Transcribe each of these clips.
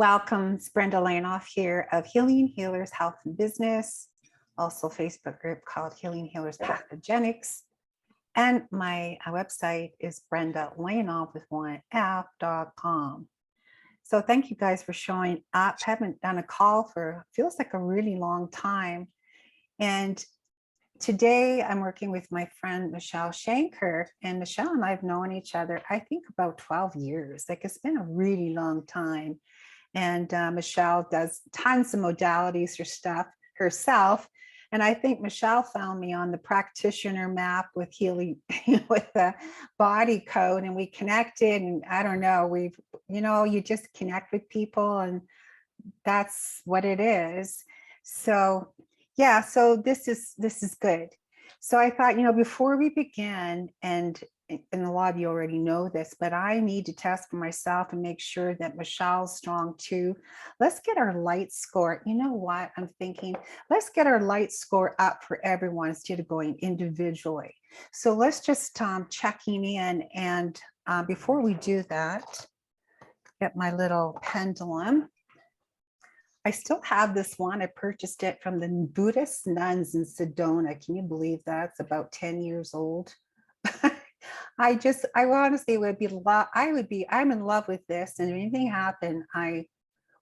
Welcome, it's Brenda Lanoff here of Healing Healers Health and Business, also Facebook group called Healing Healers Pathogenics. And my website is BrendaLanoff with one F.com. So thank you guys for showing up. Haven't done a call for, feels like a really long time. And today I'm working with my friend, Michele Shenker, and Michele and I have known each other, I think about 12 years. Like it's been a really long time. And Michele does tons of modalities for stuff herself. And I think Michele found me on the practitioner map with healing, with the body code, and we connected. And I don't know, you just connect with people, and that's what it is. So yeah, so this is good. So I thought, before we begin, and a lot of you already know this, but I need to test for myself and make sure that Michele's strong too. Let's get our light score. You know what I'm thinking? Let's get our light score up for everyone instead of going individually. So let's just checking in. And before we do that, get my little pendulum. I still have this one. I purchased it from the Buddhist nuns in Sedona. Can you believe that? It's about 10 years old. I honestly I'm in love with this. And if anything happened,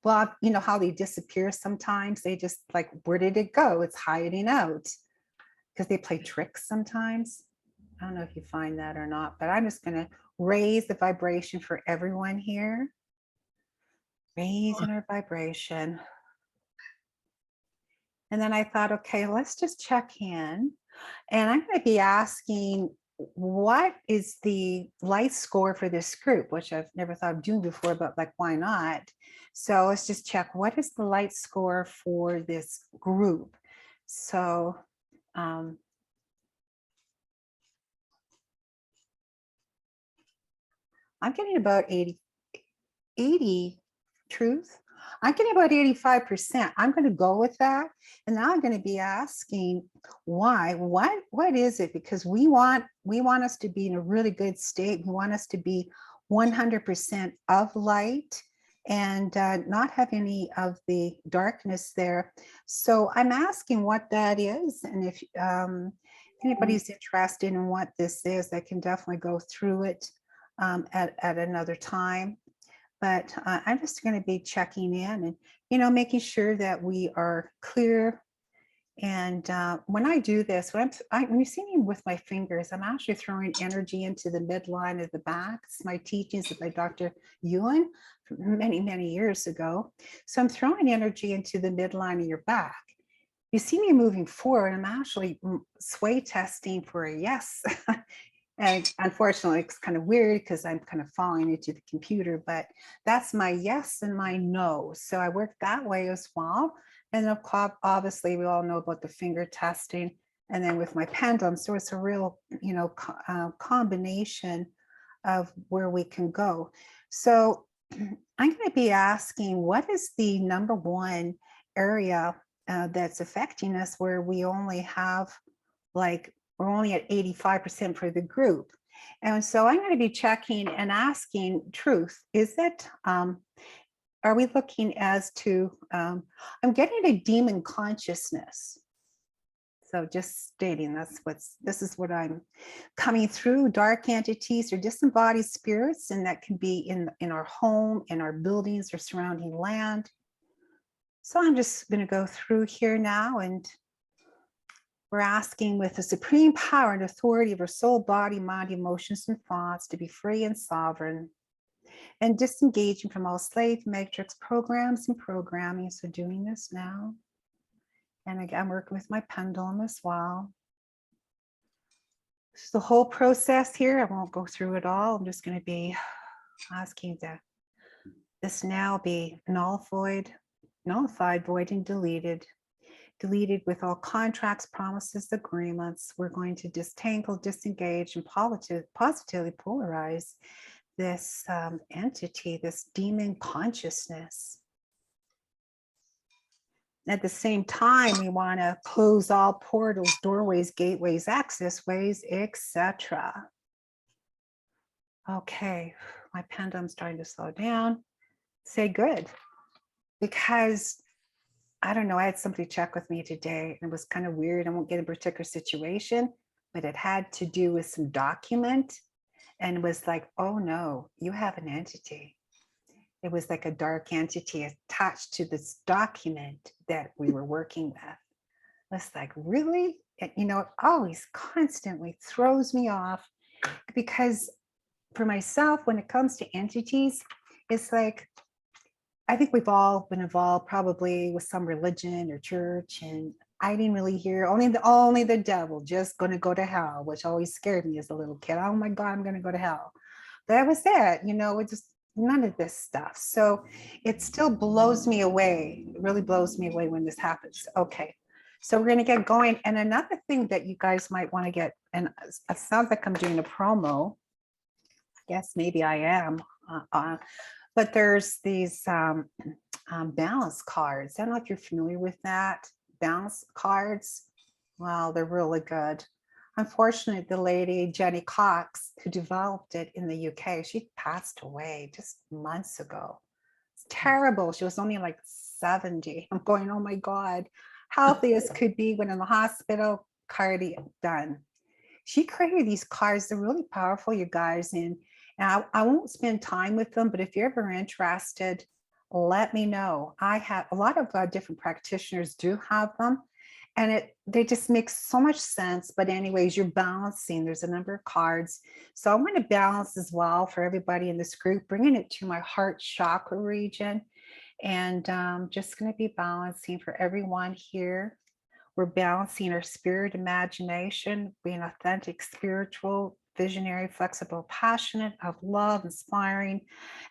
well, you know how they disappear sometimes? They just like, where did it go? It's hiding out because they play tricks sometimes. I don't know if you find that or not, but I'm just going to raise the vibration for everyone here. Raising our vibration. And then I thought, okay, let's just check in. And I'm going to be asking, what is the light score for this group, which I've never thought of doing before, but like, why not? So let's just check, what is the light score for this group? So I'm getting about 80 truth. I'm getting about 85%. I'm going to go with that. And now I'm going to be asking why. What is it? Because we want us to be in a really good state. We want us to be 100% of light and not have any of the darkness there. So I'm asking what that is. And if anybody's interested in what this is, I can definitely go through it at another time. But I'm just going to be checking in and, making sure that we are clear. And when I do this, when you see me with my fingers, I'm actually throwing energy into the midline of the back. It's my teachings by Dr. Ewan many, many years ago. So I'm throwing energy into the midline of your back. You see me moving forward, I'm actually sway testing for a yes. And unfortunately, it's kind of weird because I'm kind of falling into the computer, but that's my yes and my no. So I work that way as well. And of course, obviously, we all know about the finger testing, and then with my pendulum. So it's a real, combination of where we can go. So I'm going to be asking, what is the number one area that's affecting us where we only have we're only at 85% for the group. And so I'm going to be checking and asking truth. Is it, are we looking as to, I'm getting a demon consciousness. So just stating this is what I'm coming through. Dark entities or disembodied spirits, and that can be in our home, in our buildings or surrounding land. So I'm just going to go through here now, and we're asking, with the supreme power and authority of our soul, body, mind, emotions, and thoughts, to be free and sovereign and disengaging from all slave matrix programs and programming. So doing this now. And again, I'm working with my pendulum as well. So the whole process here, I won't go through it all. I'm just going to be asking that this now be nullified, void, and deleted with all contracts, promises, agreements. We're going to disentangle, disengage, and positively polarize this entity, this demon consciousness. At the same time, we want to close all portals, doorways, gateways, access ways, etc. Okay, my pendulum's starting to slow down. Say good. because I don't know, I had somebody check with me today and it was kind of weird. I won't get a particular situation, but it had to do with some document and was like, oh no, you have an entity. It was like a dark entity attached to this document that we were working with. It's like, really? It always constantly throws me off because for myself, when it comes to entities, it's like, I think we've all been involved probably with some religion or church, and I didn't really hear only the devil just going to go to hell, which always scared me as a little kid. Oh my God, I'm going to go to hell. That was it. It just none of this stuff. So it still blows me away. It really blows me away when this happens. Okay. So we're going to get going. And another thing that you guys might want to get, and it sounds like I'm doing a promo. I guess maybe I am. But there's these balance cards. I don't know if you're familiar with that. Balance cards. Well, they're really good. Unfortunately, the lady, Jenny Cox, who developed it in the UK, she passed away just months ago. It's terrible. She was only like 70. I'm going, oh my God, healthy as could be when in the hospital, card done. She created these cards. They're really powerful, you guys. And I won't spend time with them, but if you're ever interested, let me know. I have a lot of different practitioners do have them, and they just make so much sense. But anyways, you're balancing. There's a number of cards. So I'm going to balance as well for everybody in this group, bringing it to my heart chakra region. And just going to be balancing for everyone here. We're balancing our spirit, imagination, being authentic, spiritual, visionary, flexible, passionate, of love, inspiring,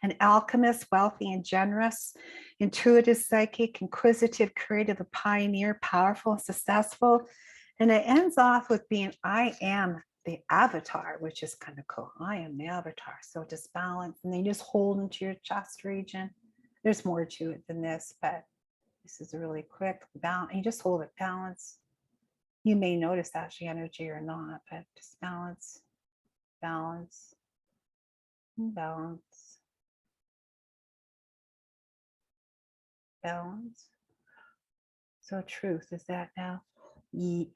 an alchemist, wealthy and generous, intuitive, psychic, inquisitive, creative, a pioneer, powerful, successful. And it ends off with being, I am the avatar, which is kind of cool. I am the avatar. So just balance, and then you just hold into your chest region. There's more to it than this, but this is really quick. Balance. You just hold it, balance. You may notice actually energy or not, but just balance, balance, balance, balance. So truth is that now?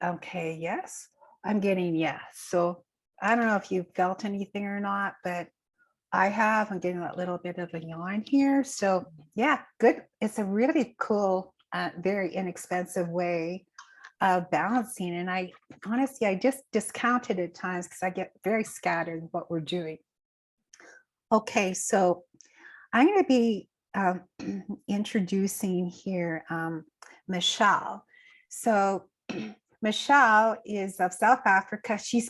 Okay, yes. I'm getting yes. So I don't know if you felt anything or not, but I have. I'm getting that little bit of a yawn here. So yeah, good. It's a really cool, very inexpensive way of balancing. And I honestly, I just discount it at times because I get very scattered in what we're doing. Okay, so I'm going to be introducing here Michele. So Michele is of South Africa. She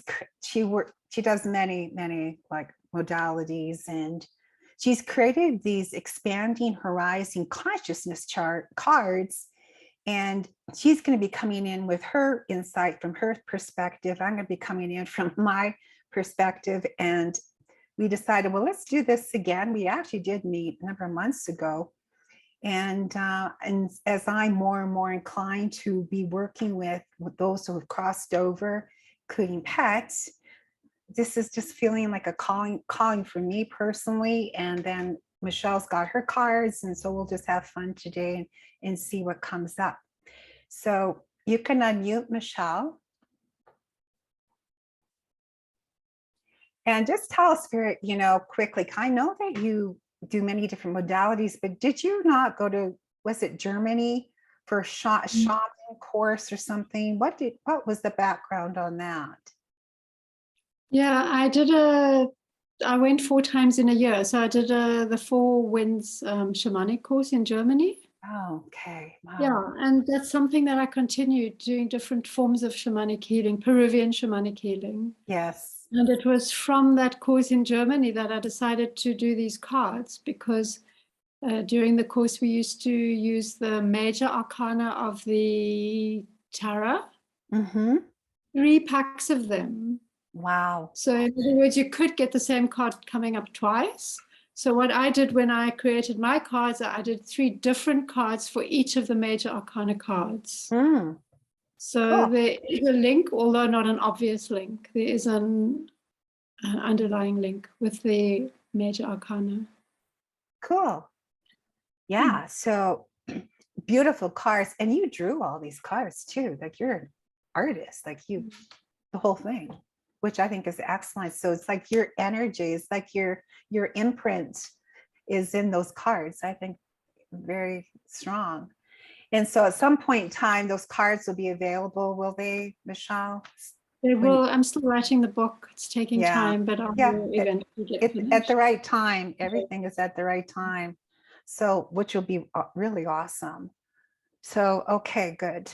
does many like modalities, and she's created these expanding horizon consciousness chart cards. And she's going to be coming in with her insight from her perspective. I'm going to be coming in from my perspective. And we decided, well, let's do this again. We actually did meet a number of months ago. And as I'm more and more inclined to be working with those who have crossed over, including pets, this is just feeling like a calling for me personally. And then Michele's got her cards, and so we'll just have fun today and see what comes up. So you can unmute Michele. And just tell us, Spirit, quickly, I know that you do many different modalities, but did you not go to, was it Germany for a shaman course or something? What was the background on that? Yeah, I went 4 times in a year. So I did the 4 Winds shamanic course in Germany. Oh, okay. Wow. Yeah, and that's something that I continued doing, different forms of shamanic healing, Peruvian shamanic healing. Yes. And it was from that course in Germany that I decided to do these cards, because during the course we used to use the major arcana of the tarot, 3 packs of them. Wow. So in other words, you could get the same card coming up twice. So what I did when I created my cards, I did 3 different cards for each of the major arcana cards. So there is a link, although not an obvious link. There is an underlying link with the major arcana. Cool. Yeah. So beautiful cards, and you drew all these cards too. Like you're an artist, like you, the whole thing, which I think is excellent. So it's like your energy, it's like your imprint is in those cards. I think very strong. And so at some point in time, those cards will be available, will they, Michelle? They When will. I'm still writing the book. It's taking yeah, time, but I yeah, will eventually get at finished. the right time. Everything is at the right time. So, which will be really awesome. So, okay, good.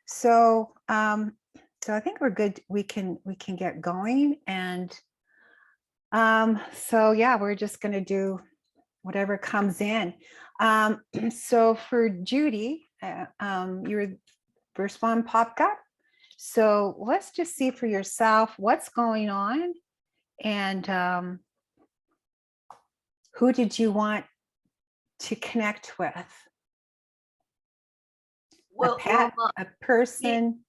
So, so I think we're good. We can get going. And so yeah, we're just going to do whatever comes in. So for Judy, your first one popped up. So let's just see for yourself what's going on, and who did you want to connect with? Well, a pet, a person?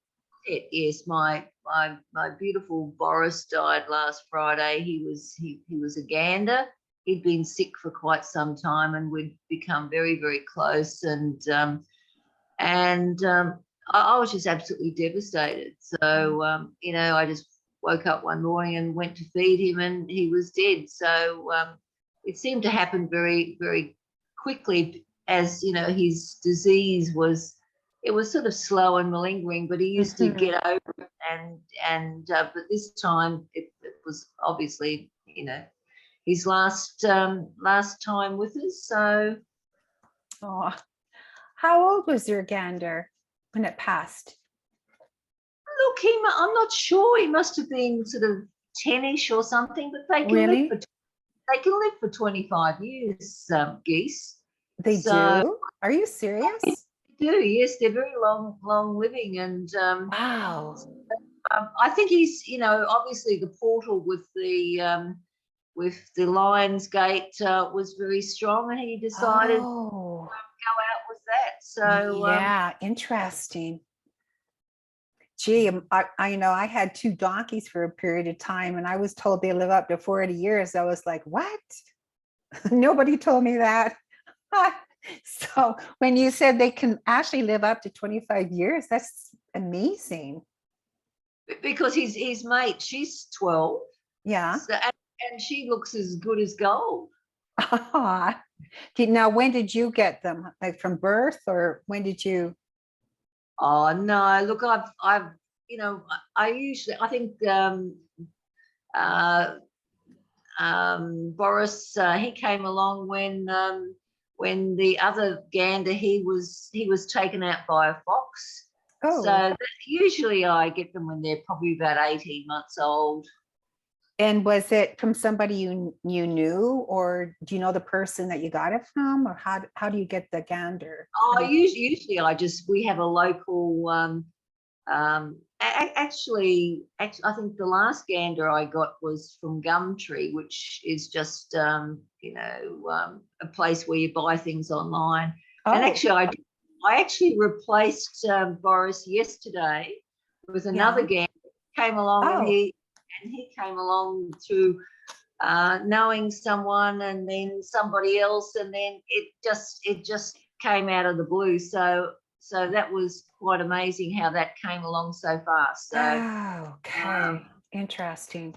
Yes, my beautiful Boris died last Friday. He was a gander. He'd been sick for quite some time, and we'd become very, very close. And I was just absolutely devastated. So I just woke up one morning and went to feed him, and he was dead. So it seemed to happen very, very quickly, as his disease was. It was sort of slow and malingering, but he used to get over it, but this time it was obviously his last time with us. So, Oh, how old was your gander when it passed? look, I'm not sure. He must have been sort of 10ish or something, but they can Really? live for 25 years, geese. They do? Are you serious? Do, yes, they're very long living, and Wow. I think he's obviously the portal with the Lions Gate was very strong, and he decided to Oh, go out with that. So yeah, interesting. Gee, I had 2 donkeys for a period of time, and I was told they live up to 40 years. I was like, what? Nobody told me that. So when you said they can actually live up to 25 years, that's amazing. because his mate, she's 12, Yeah. so, and she looks as good as gold. Now, when did you get them? Like from birth, or when did you? Oh no, look, I've I think Boris, he came along when the other gander, he was taken out by a fox. Oh. So usually I get them when they're probably about 18 months old. And was it from somebody you knew, or do you know the person that you got it from, or how do you get the gander? Oh, usually we have a local. Actually, I think the last gander I got was from Gumtree, which is just a place where you buy things online. Oh. And actually, I actually replaced Boris yesterday with another gander. Came along, and he came along through knowing someone, and then somebody else, and then it just came out of the blue. So that was quite amazing how that came along so fast. So, okay, interesting.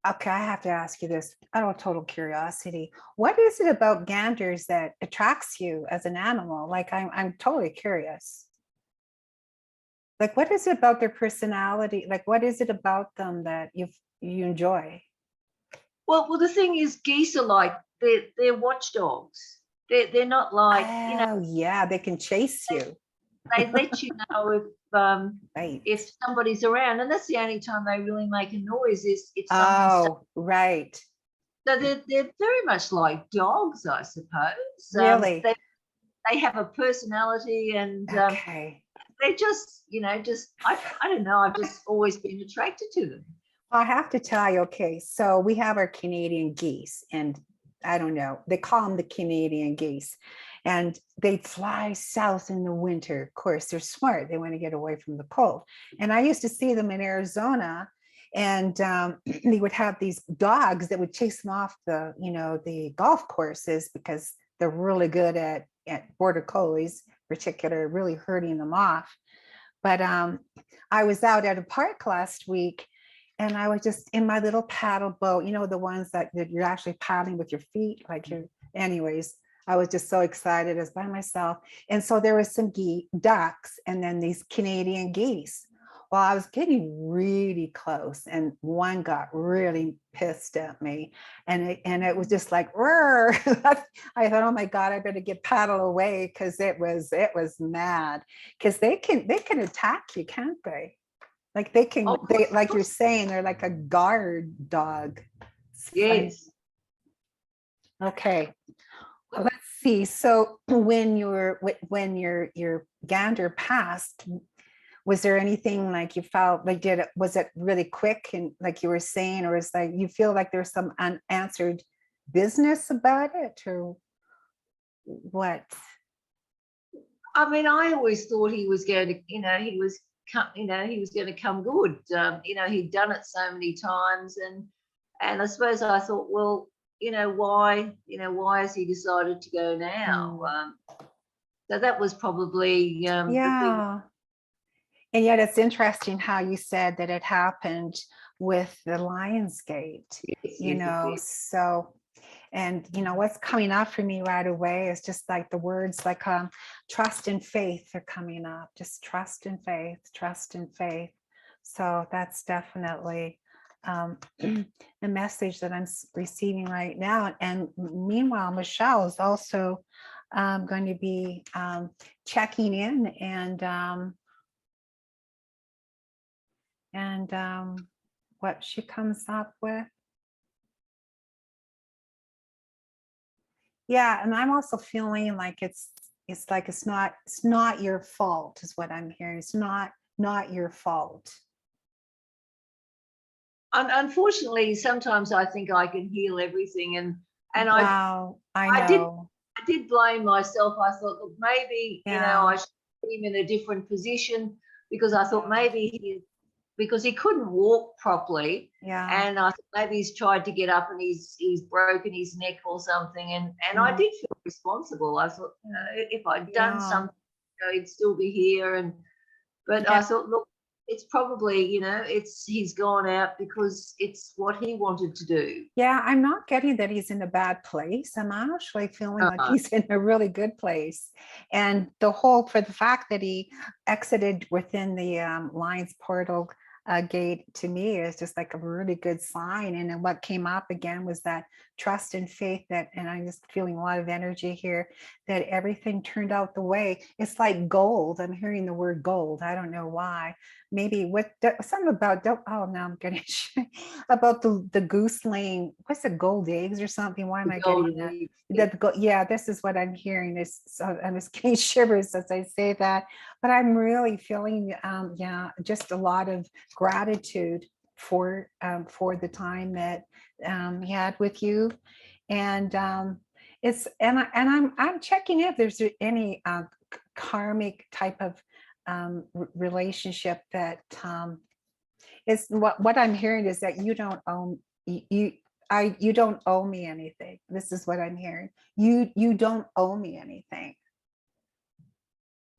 Okay, I have to ask you this out of total curiosity. What is it about ganders that attracts you as an animal? Like, I'm totally curious. Like, what is it about their personality? Like, what is it about them that you enjoy? Well, the thing is, geese are like they're watchdogs. They're not like Oh, yeah, they can chase you. They let you know Right. if somebody's around, and that's the only time they really make a noise is if someone's. Oh, right. So they're very much like dogs, I suppose. Really? They have a personality, and okay. They're just I don't know. I've just always been attracted to them. I have to tell you, okay, so we have our Canadian geese, and I don't know, they call them the Canadian geese, and they fly south in the winter. Of course, they're smart. They want to get away from the cold. And I used to see them in Arizona, And they would have these dogs that would chase them off the, the golf courses because they're really good at border collies, particular, really herding them off. But I was out at a park last week, and I was just in my little paddle boat, the ones that you're actually paddling with your feet, anyways. I was just so excited. I was by myself. And so there was some ducks and then these Canadian geese. Well, I was getting really close, and one got really pissed at me, and it was just like, I thought, oh my God, I better get paddled away, because it was mad, because they can attack you, can't they? Like like you're saying, they're like a guard dog. Yes. Okay. Well, let's see. So when your gander passed, was there anything like you felt like was it really quick, and like you were saying, or is like you feel like there's some unanswered business about it, or what? I mean, I always thought he was going to, he was going to come good. He'd done it so many times, and I suppose I thought, well, why has he decided to go now? So that was probably yeah. And yet it's interesting how you said that it happened with the Lionsgate, so, and what's coming up for me right away is just like the words like trust and faith are coming up, just trust and faith. So that's definitely the message that I'm receiving right now. And meanwhile, Michelle is also going to be checking in and what she comes up with. Yeah, and I'm also feeling like it's not your fault, is what I'm hearing. It's not your fault. Unfortunately, sometimes I think I can heal everything, and wow, I know. I did blame myself. I thought, look, maybe I should put him in a different position, because I thought maybe because he couldn't walk properly. Yeah. And I thought maybe he's tried to get up and he's broken his neck or something. And I did feel responsible. I thought, if I'd done something, he'd still be here. But I thought, look, it's probably, he's gone out because it's what he wanted to do. Yeah, I'm not getting that he's in a bad place. I'm actually feeling like he's in a really good place. And for the fact that he exited within the Lions portal gate, to me, is just like a really good sign. And then what came up again was that trust and faith, and I'm just feeling a lot of energy here, that everything turned out the way. It's like gold. I'm hearing the word gold. I don't know why. Maybe something about, oh, now I'm getting about the goose laying, what's it, gold eggs or something? Why am I getting that? Yeah, this is what I'm hearing. So I'm just getting shivers as I say that, but I'm really feeling, just a lot of gratitude for the time that he had with you, and I'm checking if there's any karmic type of relationship that is what I'm hearing is that you don't own you don't owe me anything. This is what I'm hearing. You don't owe me anything.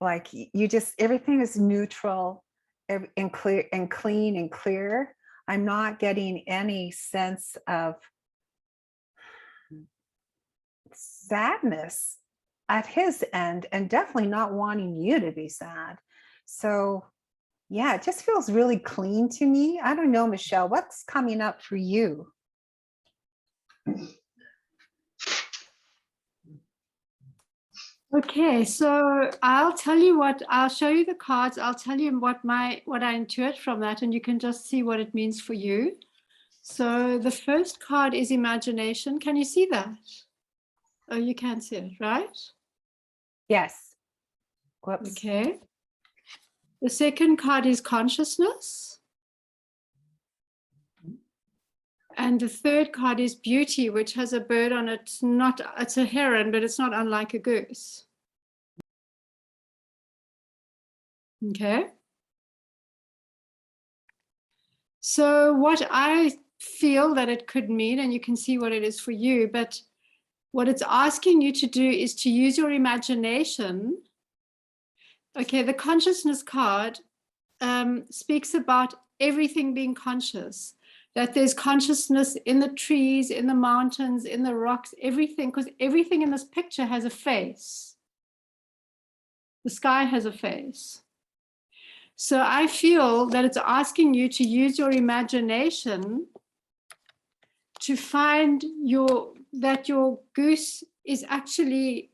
Like you just, everything is neutral and clear and clean and clear. I'm not getting any sense of sadness at his end, and definitely not wanting you to be sad. So yeah, it just feels really clean to me. I don't know, Michelle, what's coming up for you? Okay, so I'll show you the cards. I'll tell you what I intuit from that, and you can just see what it means for you. So the first card is imagination. Can you see that? Oh, you can see it, right? Yes. Whoops. Okay. The second card is consciousness. And the third card is beauty, which has a bird on it. It's a heron, but it's not unlike a goose. Okay. So what I feel that it could mean, and you can see what it is for you, but what it's asking you to do is to use your imagination. Okay, the consciousness card speaks about everything being conscious, that there's consciousness in the trees, in the mountains, in the rocks, everything, because everything in this picture has a face. The sky has a face. So I feel that it's asking you to use your imagination to find that your goose is actually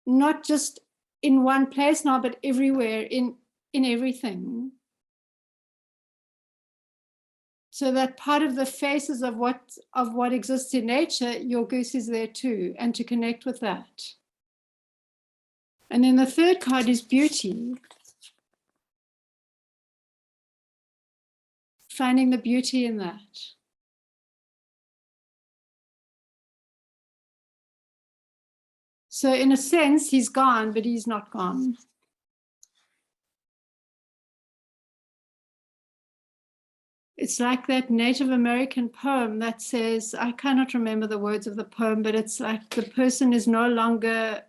not just in one place now, but everywhere, in everything. So that part of the faces of what exists in nature, your goose is there too, and to connect with that. And then the third card is beauty. Finding the beauty in that. So in a sense, he's gone, but he's not gone. It's like that Native American poem that says, I cannot remember the words of the poem, but it's like the person is no longer,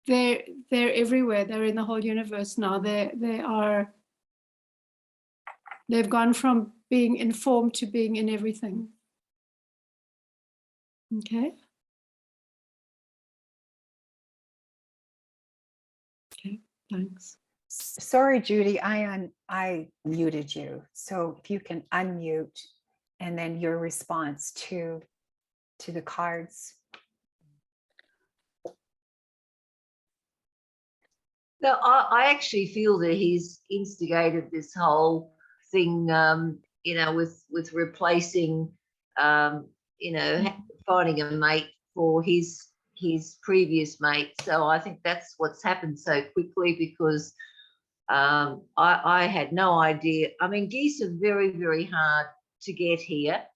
they're everywhere. They're in the whole universe now. They've gone from being informed to being in everything. Okay. Okay, thanks. Sorry, Judy, I muted you. So if you can unmute and then your response to the cards. No, I actually feel that he's instigated this whole thing, with replacing, finding a mate for his previous mate. So I think that's what's happened so quickly, because I had no idea. I mean, geese are very, very hard to get here.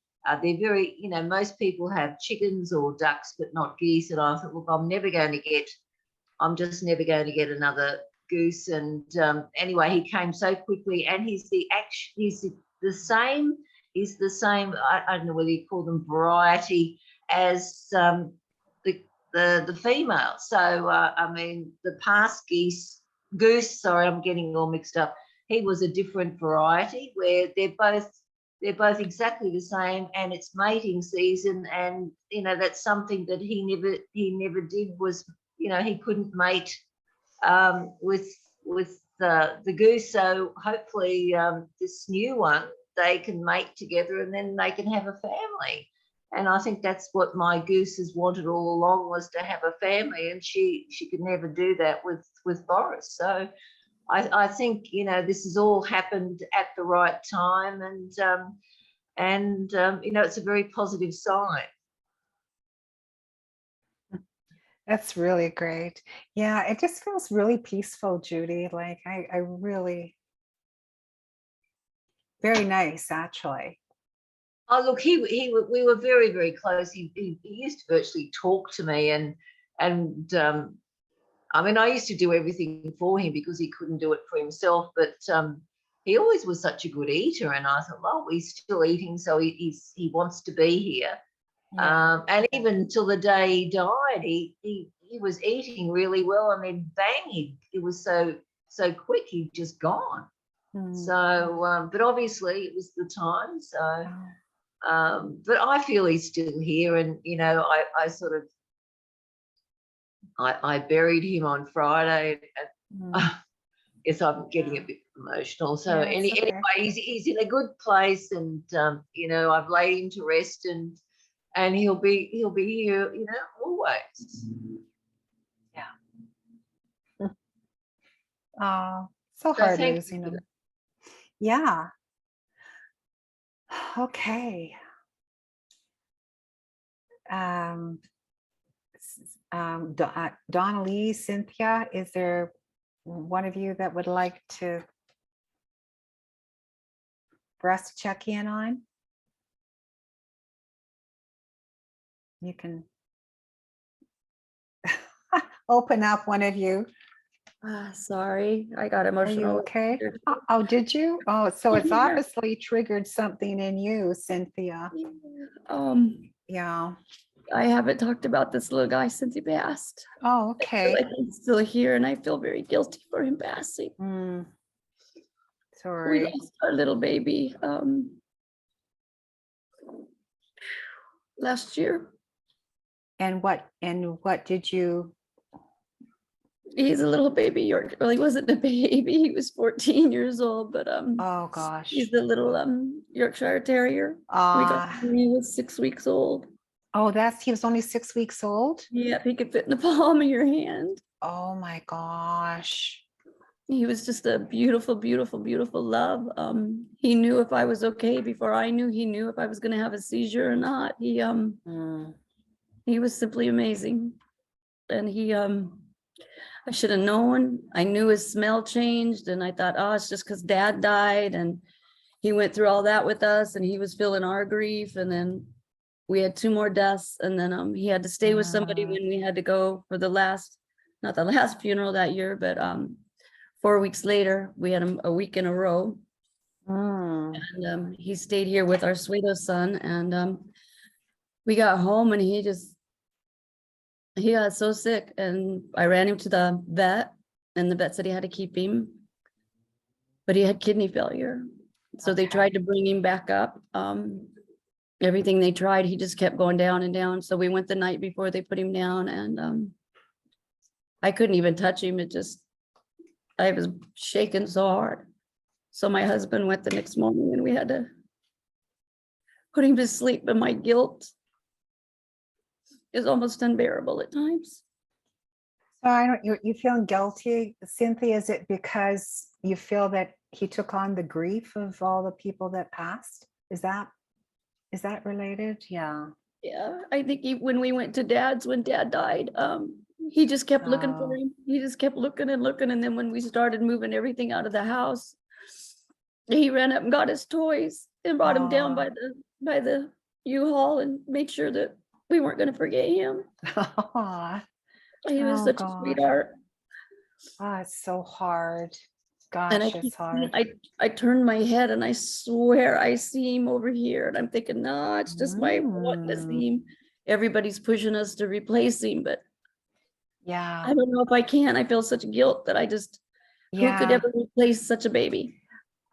They're very, most people have chickens or ducks, but not geese. And I thought, look, I'm just never going to get another goose. And anyway, he came so quickly, and he's the same. He's the same. I don't know whether you call them variety as the female. So I mean, the past goose. Sorry, I'm getting all mixed up. He was a different variety where they're both exactly the same, and it's mating season, and that's something that he never did, was he couldn't mate with the goose. So hopefully this new one, they can mate together, and then they can have a family. And I think that's what my goose has wanted all along, was to have a family, and she could never do that with Boris. So I think this has all happened at the right time, and it's a very positive sign. That's really great. Yeah, it just feels really peaceful, Judy. Like I really, very nice, actually. Oh, look, we were very, very close. He used to virtually talk to me, and I mean, I used to do everything for him because he couldn't do it for himself. But he always was such a good eater, and I thought, well, he's still eating, so he wants to be here. Yeah. And even till the day he died, he was eating really well, and then bang, it was so quick, he'd just gone. So, but obviously it was the time. So. But I feel he's still here, and I sort of I buried him on Friday. Yes, I'm getting a bit emotional. So Yeah, it's okay. anyway, he's in a good place, and I've laid him to rest, and he'll be here, always. Yeah. Oh, so hard losing him. Yeah. Okay. Donna Lee, Cynthia, is there one of you that would like for us to check in on? You can open up, one of you. Sorry, I got Are emotional. you okay? Oh, did you? Oh, so it's obviously triggered something in you, Cynthia. Yeah. Um, Yeah. I haven't talked about this little guy since he passed. Oh, I feel okay. like he's still here, and I feel very guilty for him passing. Mm, We sorry. lost our little baby last year. And what did you? He's a little baby York. Well, he wasn't a baby. He was 14 years old, but Oh gosh. he's the little Yorkshire Terrier. We got him when he was 6 weeks old. Oh, he was only 6 weeks old. Yep, he could fit in the palm of your hand. Oh my gosh. He was just a beautiful, beautiful, beautiful love. He knew if I was okay before I knew. He knew if I was going to have a seizure or not. He was simply amazing, and I should have known. I knew his smell changed, and I thought, oh, it's just because Dad died, and he went through all that with us, and he was feeling our grief, and then we had 2 more deaths, and then he had to stay with somebody when we had to go for not the last funeral that year, but 4 weeks later, we had him a week in a row. And he stayed here with our Suedo son, and we got home, and he got so sick, and I ran him to the vet, and the vet said he had to keep him, but he had kidney failure. So they tried to bring him back up. Everything they tried, he just kept going down and down. So we went the night before they put him down, and I couldn't even touch him. I was shaking so hard. So my husband went the next morning, and we had to put him to sleep, and my guilt is almost unbearable at times. So you feeling guilty, Cynthia? Is it because you feel that he took on the grief of all the people that passed? Is that related? Yeah. Yeah, I think when we went to Dad's, when Dad died, he just kept looking for him. He just kept looking and looking. And then when we started moving everything out of the house, he ran up and got his toys and brought him down by the U-Haul and made sure that we weren't going to forget him. He was such a sweetheart. Oh, it's so hard. Gosh, And it's hard. I turned my head, and I swear I see him over here, and I'm thinking, no, it's just my wanting to see him. Everybody's pushing us to replace him, but yeah, I don't know if I can. I feel such guilt that who could ever replace such a baby?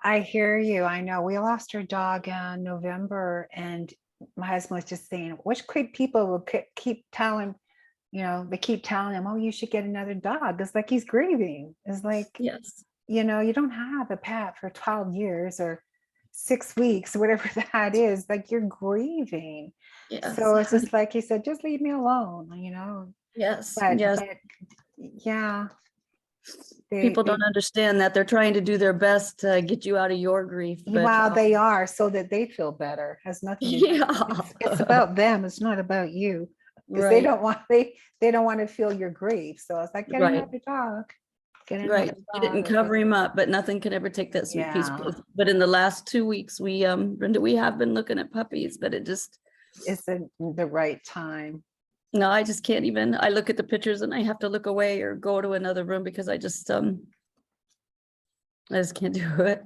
I hear you. I know we lost our dog in November, and my husband was just saying, which people will keep telling, they keep telling him, oh, you should get another dog. It's like he's grieving. It's like, yes, you don't have a pet for 12 years or 6 weeks, whatever that is, like you're grieving. yes. So it's just like he said, just leave me alone, Yes, but, yes. but yeah. People don't understand that they're trying to do their best to get you out of your grief. But, well, they are, so that they feel better. Has nothing to do. It's about them. It's not about you. Because right. they don't want to feel your grief. So it's like, get another dog. Right. You didn't cover him up, but nothing can ever take that sweet piece. But in the last 2 weeks, Brenda, we have been looking at puppies, but it just isn't the right time. No, I just can't even. I look at the pictures and I have to look away or go to another room because I just can't do it.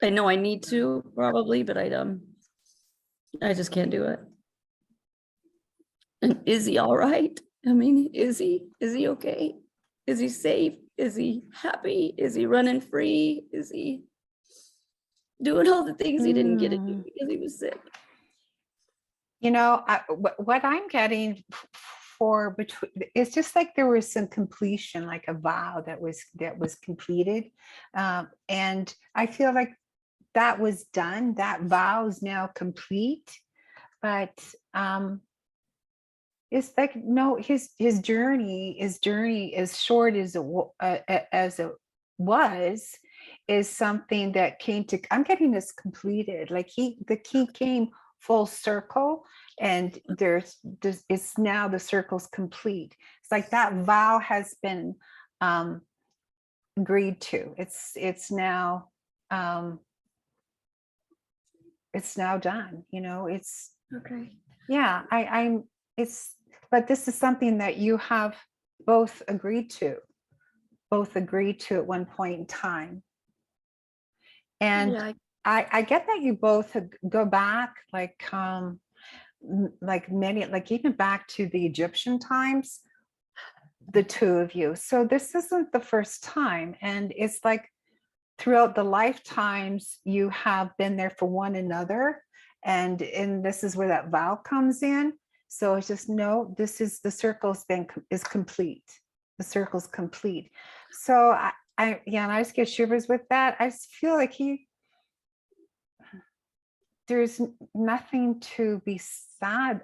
I know I need to probably, but I just can't do it. And is he all right? I mean, is he okay? Is he safe? Is he happy? Is he running free? Is he doing all the things he didn't get to do because he was sick? What I'm getting for between, it's just like there was some completion, like a vow that was completed, and I feel like that was done. That vow is now complete, but it's like, no, his journey, as short as it was, is something that came to. I'm getting this completed. Like he came full circle, and it's now the circle's complete. It's like that vow has been agreed to. It's now done. It's okay. Yeah, but this is something that you have both agreed to. both agreed to at one point in time. And Yeah, I get that you both go back like many, like even back to the Egyptian times, the two of you. So this isn't the first time. And it's like throughout the lifetimes, you have been there for one another. And this is where that vow comes in. So it's just, no, this is, the circle's is complete. The circle's complete. So yeah, and I just get shivers with that. I just feel like there's nothing to be sad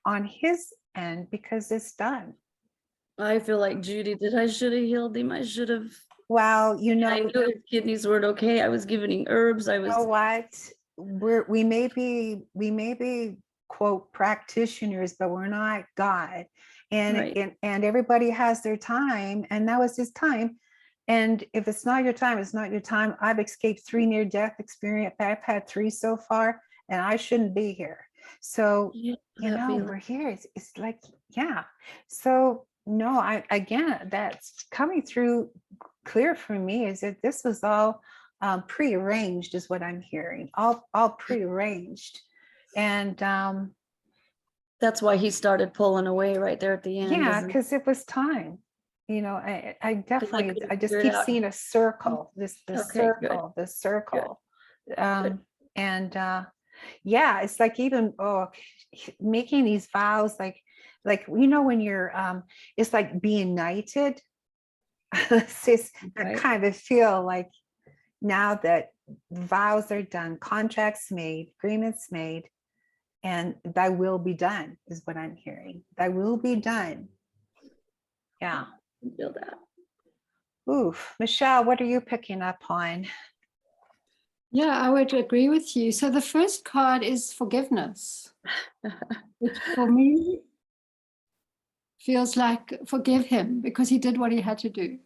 on his end because it's done. I feel like Judy did. I should have healed him. I should have. Well, you know, I knew his kidneys weren't okay. I was giving him herbs. I you know was. what? We may be quote practitioners, but we're not God. And Right. and everybody has their time, and that was his time. And if it's not your time, it's not your time. I've escaped 3 near-death experience. I've had 3 so far, and I shouldn't be here. So, Yeah, you that know, feeling. we're here. It's like, yeah. So no, again, that's coming through clear for me is that this was all prearranged, is what I'm hearing. All prearranged, and That's why he started pulling away right there at the end. yeah, Isn't it? because it was time. You know, I 'Cause I definitely, couldn't I just figure it keep out. seeing a circle, the Okay, good, circle, the good, circle. good. And yeah, it's like even making these vows, like you know, when you're it's like being knighted. It's just that Right. kind of feel like now that vows are done, contracts made, agreements made, and thy will be done is what I'm hearing. Thy will be done. Yeah. I feel that. Oof. Michele, what are you picking up on? Yeah, I would agree with you. So the first card is forgiveness, which for me feels like forgive him because he did what he had to do.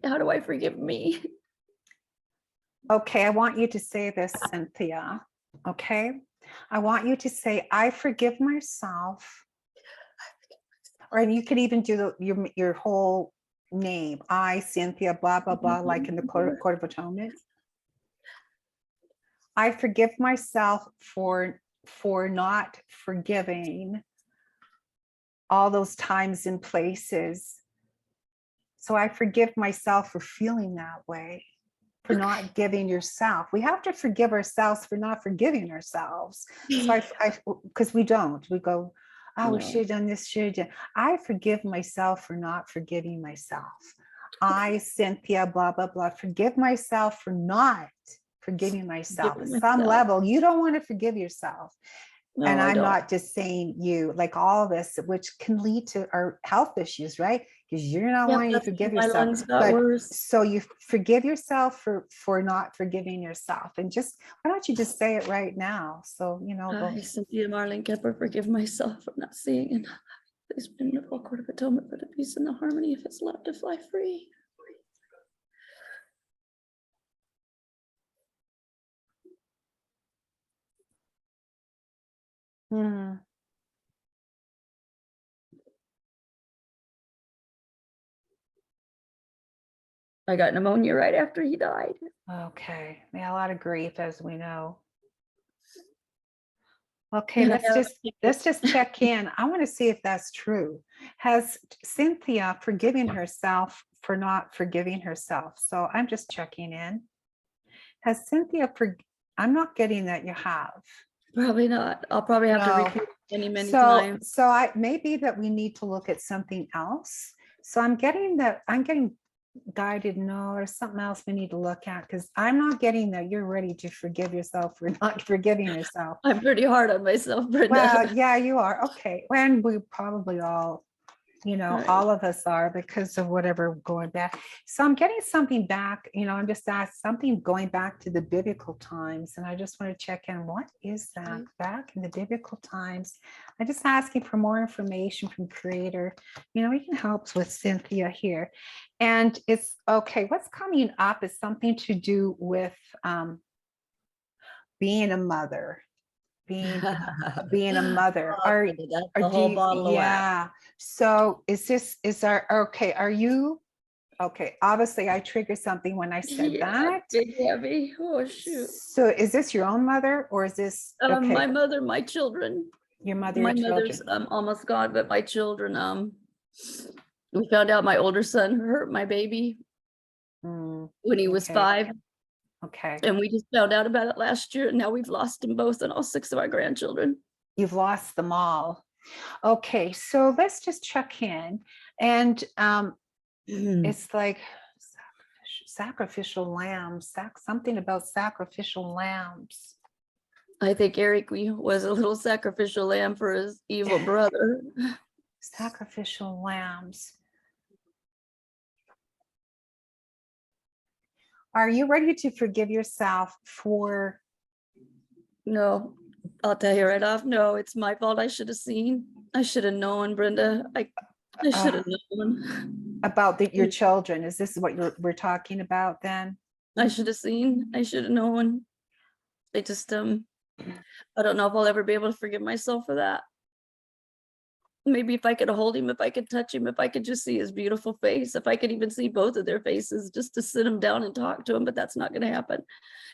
How do I forgive me? Okay, I want you to say this, Cynthia. Okay. I want you to say, I forgive myself. Or you could even do your whole name. I, Cynthia, blah, blah, blah, like in the Court of Atonement. I forgive myself for not forgiving all those times and places. So I forgive myself for feeling that way, for not giving yourself. We have to forgive ourselves for not forgiving ourselves. So because we don't, we go, oh, we No. should have done this, should have done. I forgive myself for not forgiving myself. I, Cynthia, blah, blah, blah, forgive myself for not forgiving myself. At some level, you don't want to forgive yourself. No, And I I'm don't. not just saying you, like all this, which can lead to our health issues, right? Because you're not Yep, wanting to that's forgive why my yourself. lungs got But worse. so you forgive yourself for not forgiving yourself. And just, why don't you just say it right now? So, you know, I, Cynthia Marlene Kepper, forgive myself for not seeing enough. Please bring the full Court of Atonement for the peace and the harmony if it's left to fly free. hmm. I got pneumonia right after he died. Okay. Yeah, a lot of grief, as we know. Okay, And let's just check in. I want to see if that's true. Has Cynthia forgiven herself for not forgiving herself? So I'm just checking in. Has Cynthia I'm not getting that you have. Probably not. I'll probably have to No. repeat it many So times. I maybe that we need to look at something else. So I'm getting guided, no, or something else we need to look at, because I'm not getting that you're ready to forgive yourself for not forgiving yourself. I'm pretty hard on myself, Brenda. Well, yeah, you are. Okay. And we probably all, you know, Right. all of us are, because of whatever going back. So I'm getting something back, you know, I'm just asked something going back to the biblical times. And I just want to check in, what is that back in the biblical times? I'm just asking for more information from Creator. You know, we can help with Cynthia here. And it's okay. What's coming up is something to do with being a mother. being being a mother. Oh, Are Brenda, that's are the do whole you, bottle of wax. yeah. So is our okay? Are you okay? Obviously, I triggered something when I said Yeah, that. big heavy. Oh shoot. So is this your own mother or is this okay? My mother, my children. Your mother, My your mother's children. almost gone, but my children, we found out my older son hurt my baby Mm, when he was okay. 5, Okay. and we just found out about it last year, and now we've lost them both and all 6 of our grandchildren. You've lost them all. Okay, so let's just check in. And it's like sacrificial lambs, something about sacrificial lambs. I think Eric was a little sacrificial lamb for his evil brother. Sacrificial lambs. Are you ready to forgive yourself for? No, I'll tell you right off. No, it's my fault. I should have seen. I should have known, Brenda. I should have known. About your children. Is this what we're talking about then? I should have seen. I should have known. I just I don't know if I'll ever be able to forgive myself for that. Maybe if I could hold him, if I could touch him, if I could just see his beautiful face, if I could even see both of their faces, just to sit him down and talk to him, but that's not going to happen.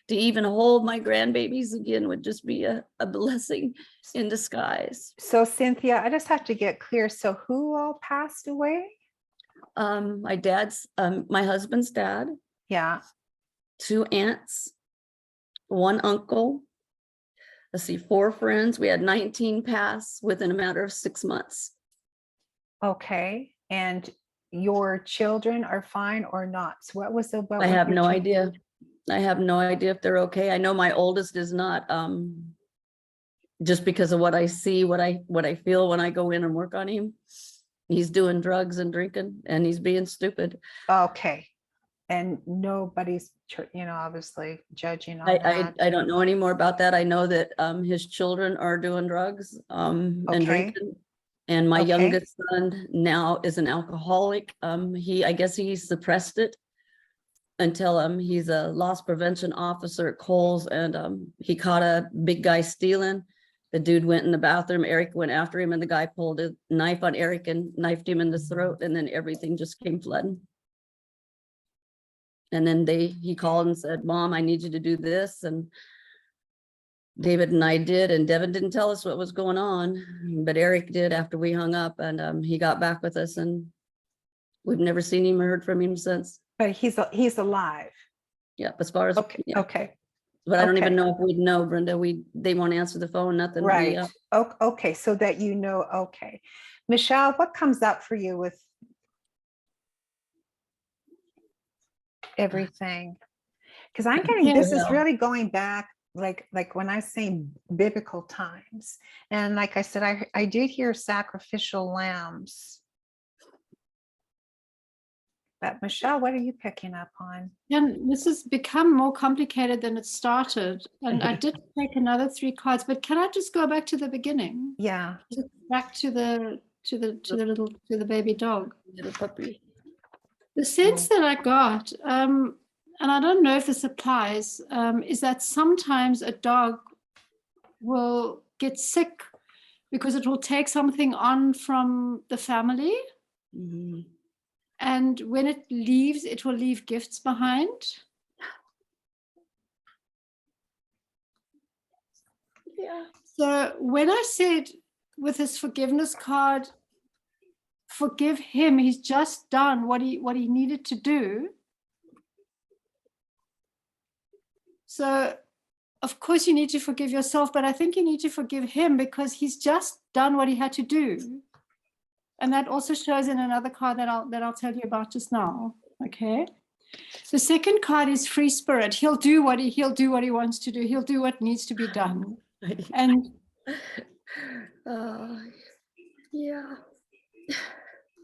To even hold my grandbabies again would just be a blessing in disguise. So Cynthia, I just have to get clear. So who all passed away? My dad's, my husband's dad. Yeah. 2 aunts, 1 uncle. Let's see, 4 friends. We had 19 pass within a matter of 6 months. Okay. And your children are fine or not? So what was the? I have no idea. I have no idea if they're okay. I know my oldest is not, just because of what I see, what I feel when I go in and work on him. He's doing drugs and drinking, and he's being stupid. Okay. And nobody's, obviously judging on that. I don't know any more about that. I know that his children are doing drugs and drinking. And my youngest son now is an alcoholic. I guess he suppressed it until he's a loss prevention officer at Kohl's, and he caught a big guy stealing. The dude went in the bathroom. Eric went after him, and the guy pulled a knife on Eric and knifed him in the throat, and then everything just came flooding. And then he called and said, "Mom, I need you to do this." And David and I did, and Devin didn't tell us what was going on, but Eric did after we hung up, and he got back with us, and we've never seen him or heard from him since. But he's alive. Yeah, as far as yeah. Okay. But I don't even know if we'd know, Brenda. They won't answer the phone, nothing. Right. Okay. So that okay. Michele, what comes up for you with everything? Because I'm getting this is really going back like when I say biblical times. And like I said, I did hear sacrificial lambs. But Michele, what are you picking up on? And this has become more complicated than it started. And I did take another 3 cards, but can I just go back to the beginning? Yeah. Back to the baby dog. Little puppy. The sense that I got, and I don't know if this applies, is that sometimes a dog will get sick because it will take something on from the family. Mm-hmm. And when it leaves, it will leave gifts behind. Yeah. So when I said with his forgiveness card, forgive him, he's just done what he needed to do. So of course you need to forgive yourself, but I think you need to forgive him because he's just done what he had to do. And that also shows in another card that I'll tell you about just now. Okay. The second card is free spirit. He'll do what he wants to do. He'll do what needs to be done. And yeah.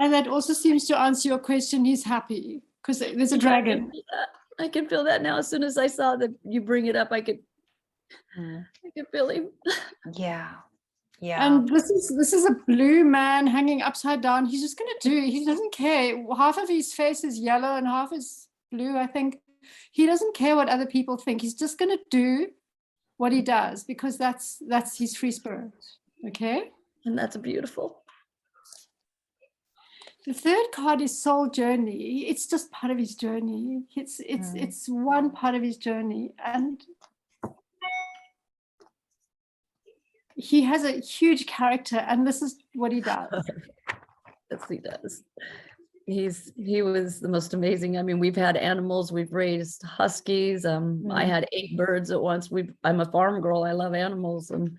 And that also seems to answer your question. He's happy because there's a dragon. I can feel that now. As soon as I saw that you bring it up, I could feel him. Yeah. Yeah. And this is a blue man hanging upside down. He's just going to do, he doesn't care. Half of his face is yellow and half is blue, I think. He doesn't care what other people think. He's just going to do what he does, because that's his free spirit. Okay. And that's beautiful. The third card is soul journey. It's just part of his journey. It's one part of his journey, and he has a huge character, and this is what he does. Yes, he does. He was the most amazing. I mean, we've had animals, we've raised huskies. I had 8 birds at once. I'm a farm girl. I love animals, and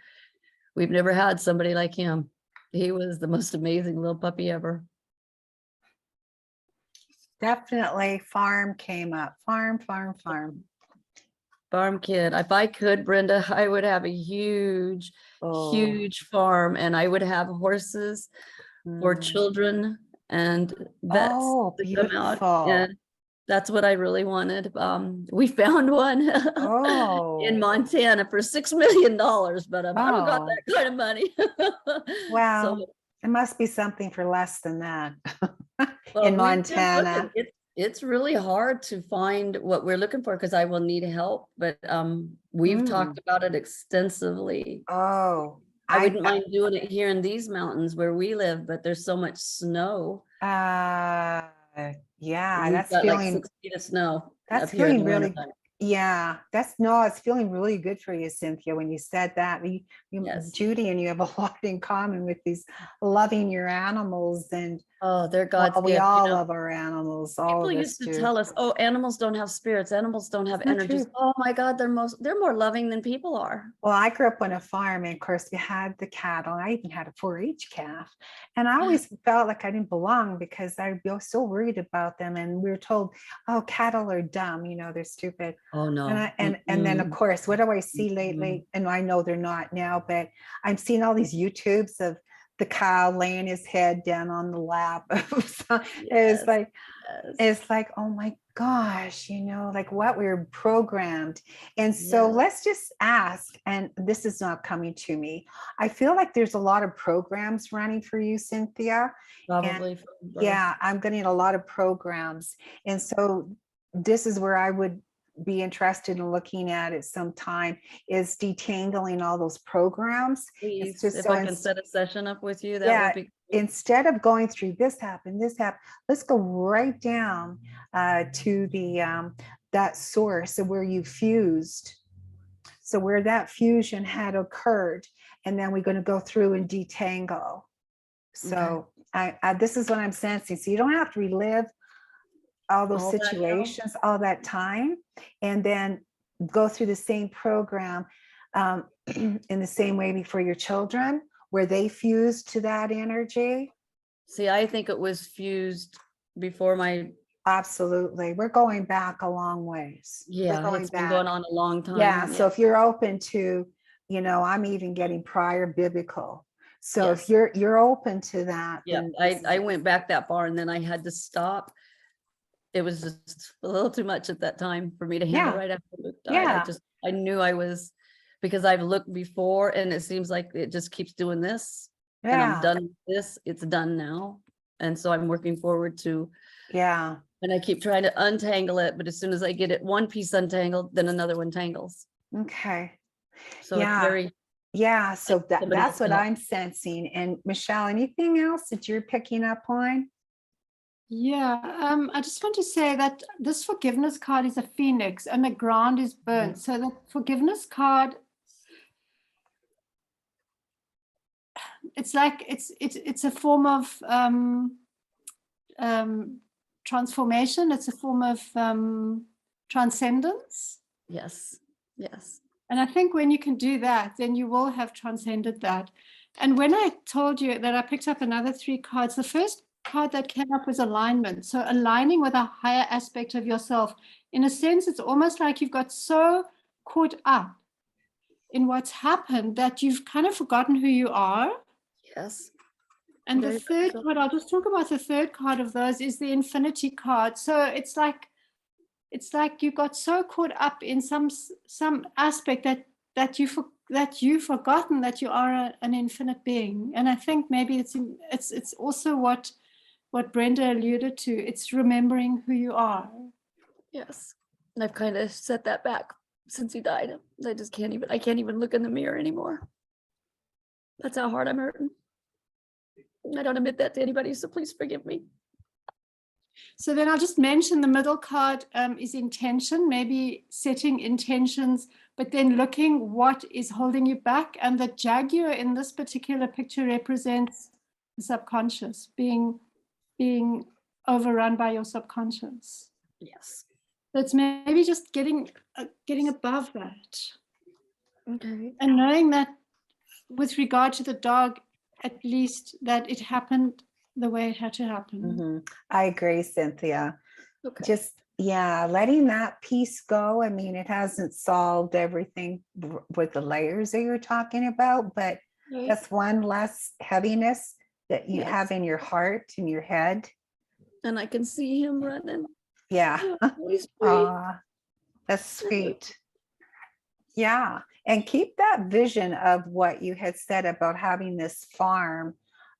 we've never had somebody like him. He was the most amazing little puppy ever. Definitely farm came up. Farm. Farm kid. If I could, Brenda, I would have a huge farm, and I would have horses for children and vets Oh, to come out. beautiful. And that's what I really wanted. We found one in Montana for $6 million, but I don't got that kind of money. Wow. So, it must be something for less than that well, in we've been Montana. looking. It's really hard to find what we're looking for, because I will need help, but we've talked about it extensively. Oh, I wouldn't mind doing it here in these mountains where we live, but there's so much snow. yeah, We've that's got like feeling 6 feet of snow. that's up here in feeling the really wintertime. yeah, it's feeling really good for you, Cynthia, when you said that. Yes. Judy and you have a lot in common with these loving your animals, and Oh, they're God's well, we gift. all love our animals. All People of us used to do. tell us, "Oh, animals don't have spirits. Animals don't have It's not energies." true. Oh my God, they're more loving than people are. Well, I grew up on a farm, and of course we had the cattle, and I even had a 4-H calf. And I always felt like I didn't belong because I'd be so worried about them. And we were told, oh, cattle are dumb, they're stupid. Oh no. And then of course, what do I see lately? And I know they're not now, but I'm seeing all these YouTubes of the cow laying his head down on the lap. It's like, oh my gosh, like what we're programmed. And so let's just ask, and this is not coming to me. I feel like there's a lot of programs running for you, Cynthia. Probably. Yeah, I'm getting a lot of programs. And so this is where I would be interested in looking at it sometime, is detangling all those programs. Please, Just if so I can set a session up with you, that would be great. Instead of going through this happened, let's go right down to the that source of where you fused. So where that fusion had occurred, and then we're going to go through and detangle. So this is what I'm sensing. So you don't have to relive all those situations all that time, and then go through the same program in the same way for your children, where they fused to that energy. See, I think it was fused before my. Absolutely. We're going back a long ways. Yeah, it's been going on a long time. Yeah. So if you're open to, I'm even getting prior biblical. So if you're open to that. Yeah, I went back that far, and then I had to stop. It was just a little too much at that time for me to handle right after Luke died. I knew I was, because I've looked before, and it seems like it just keeps doing this. And I'm done with this. It's done now. And so I'm working forward to. Yeah. And I keep trying to untangle it, but as soon as I get it one piece untangled, then another one tangles. Okay. So it's very. Yeah. So that's what I'm sensing. And Michele, anything else that you're picking up on? Yeah, I just want to say that this forgiveness card is a phoenix, and the ground is burnt. So the forgiveness card, it's like it's a form of transformation. It's a form of transcendence. Yes. And I think when you can do that, then you will have transcended that. And when I told you that I picked up another 3 cards, the first card that came up was alignment. So aligning with a higher aspect of yourself. In a sense, it's almost like you've got so caught up in what's happened that you've kind of forgotten who you are. Yes. And the third card, I'll just talk about the third card of those, is the infinity card. So it's like you got so caught up in some aspect that you've forgotten that you are an infinite being. And I think maybe it's also what Brenda alluded to. It's remembering who you are. Yes. And I've kind of set that back since he died. I just I can't even look in the mirror anymore. That's how hard I'm hurting. I don't admit that to anybody, so please forgive me. So then I'll just mention the middle card is intention, maybe setting intentions, but then looking what is holding you back. And the jaguar in this particular picture represents the subconscious, being overrun by your subconscious. Yes. So it's maybe just getting above that. Okay. And knowing that with regard to the dog, at least that it happened the way it had to happen. Mhm. I agree, Cynthia. Okay. Just, yeah, letting that piece go. I mean, it hasn't solved everything with the layers that you're talking about, but Right. that's one less heaviness that you Yes. have in your heart, in your head. And I can see him running. Yeah. He's free. That's sweet. Yeah. And keep that vision of what you had said about having this farm.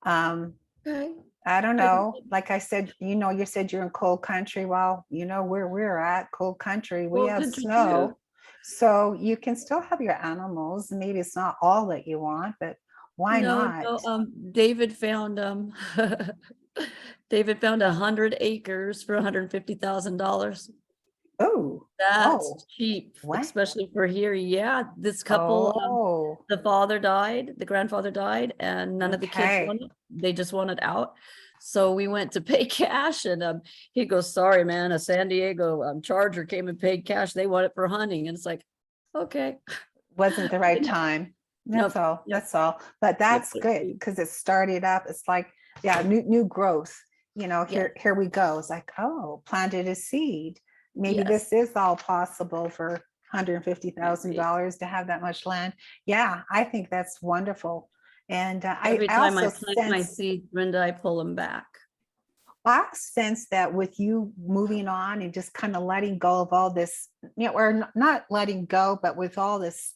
Okay. I don't know. Like I said, you said you're in cold country. Well, where we're at, cold country, we Cold have country snow. too. So you can still have your animals. Maybe it's not all that you want, but why not? No, David found David found 100 acres for $150,000. Oh, That's cheap, what? especially for here. Yeah, this couple, Oh, the father died, the grandfather died, and none of the kids okay. wanted. They just wanted out. So we went to pay cash, and he goes, "Sorry, man, a San Diego Charger came and paid cash. They want it for hunting." And it's like, okay, Wasn't the right time. That's Nope. all. Yep. That's all. But that's good because it started up. It's like, yeah, new growth. Here we go. It's like, oh, planted a seed. Maybe Yes. this is all possible for $150,000 to have that much land. Yeah, I think that's wonderful. And Every I time I also plant my sense, seed, Brenda, I pull them back. I sense that with you moving on and just kind of letting go of all this, or not letting go, but with all this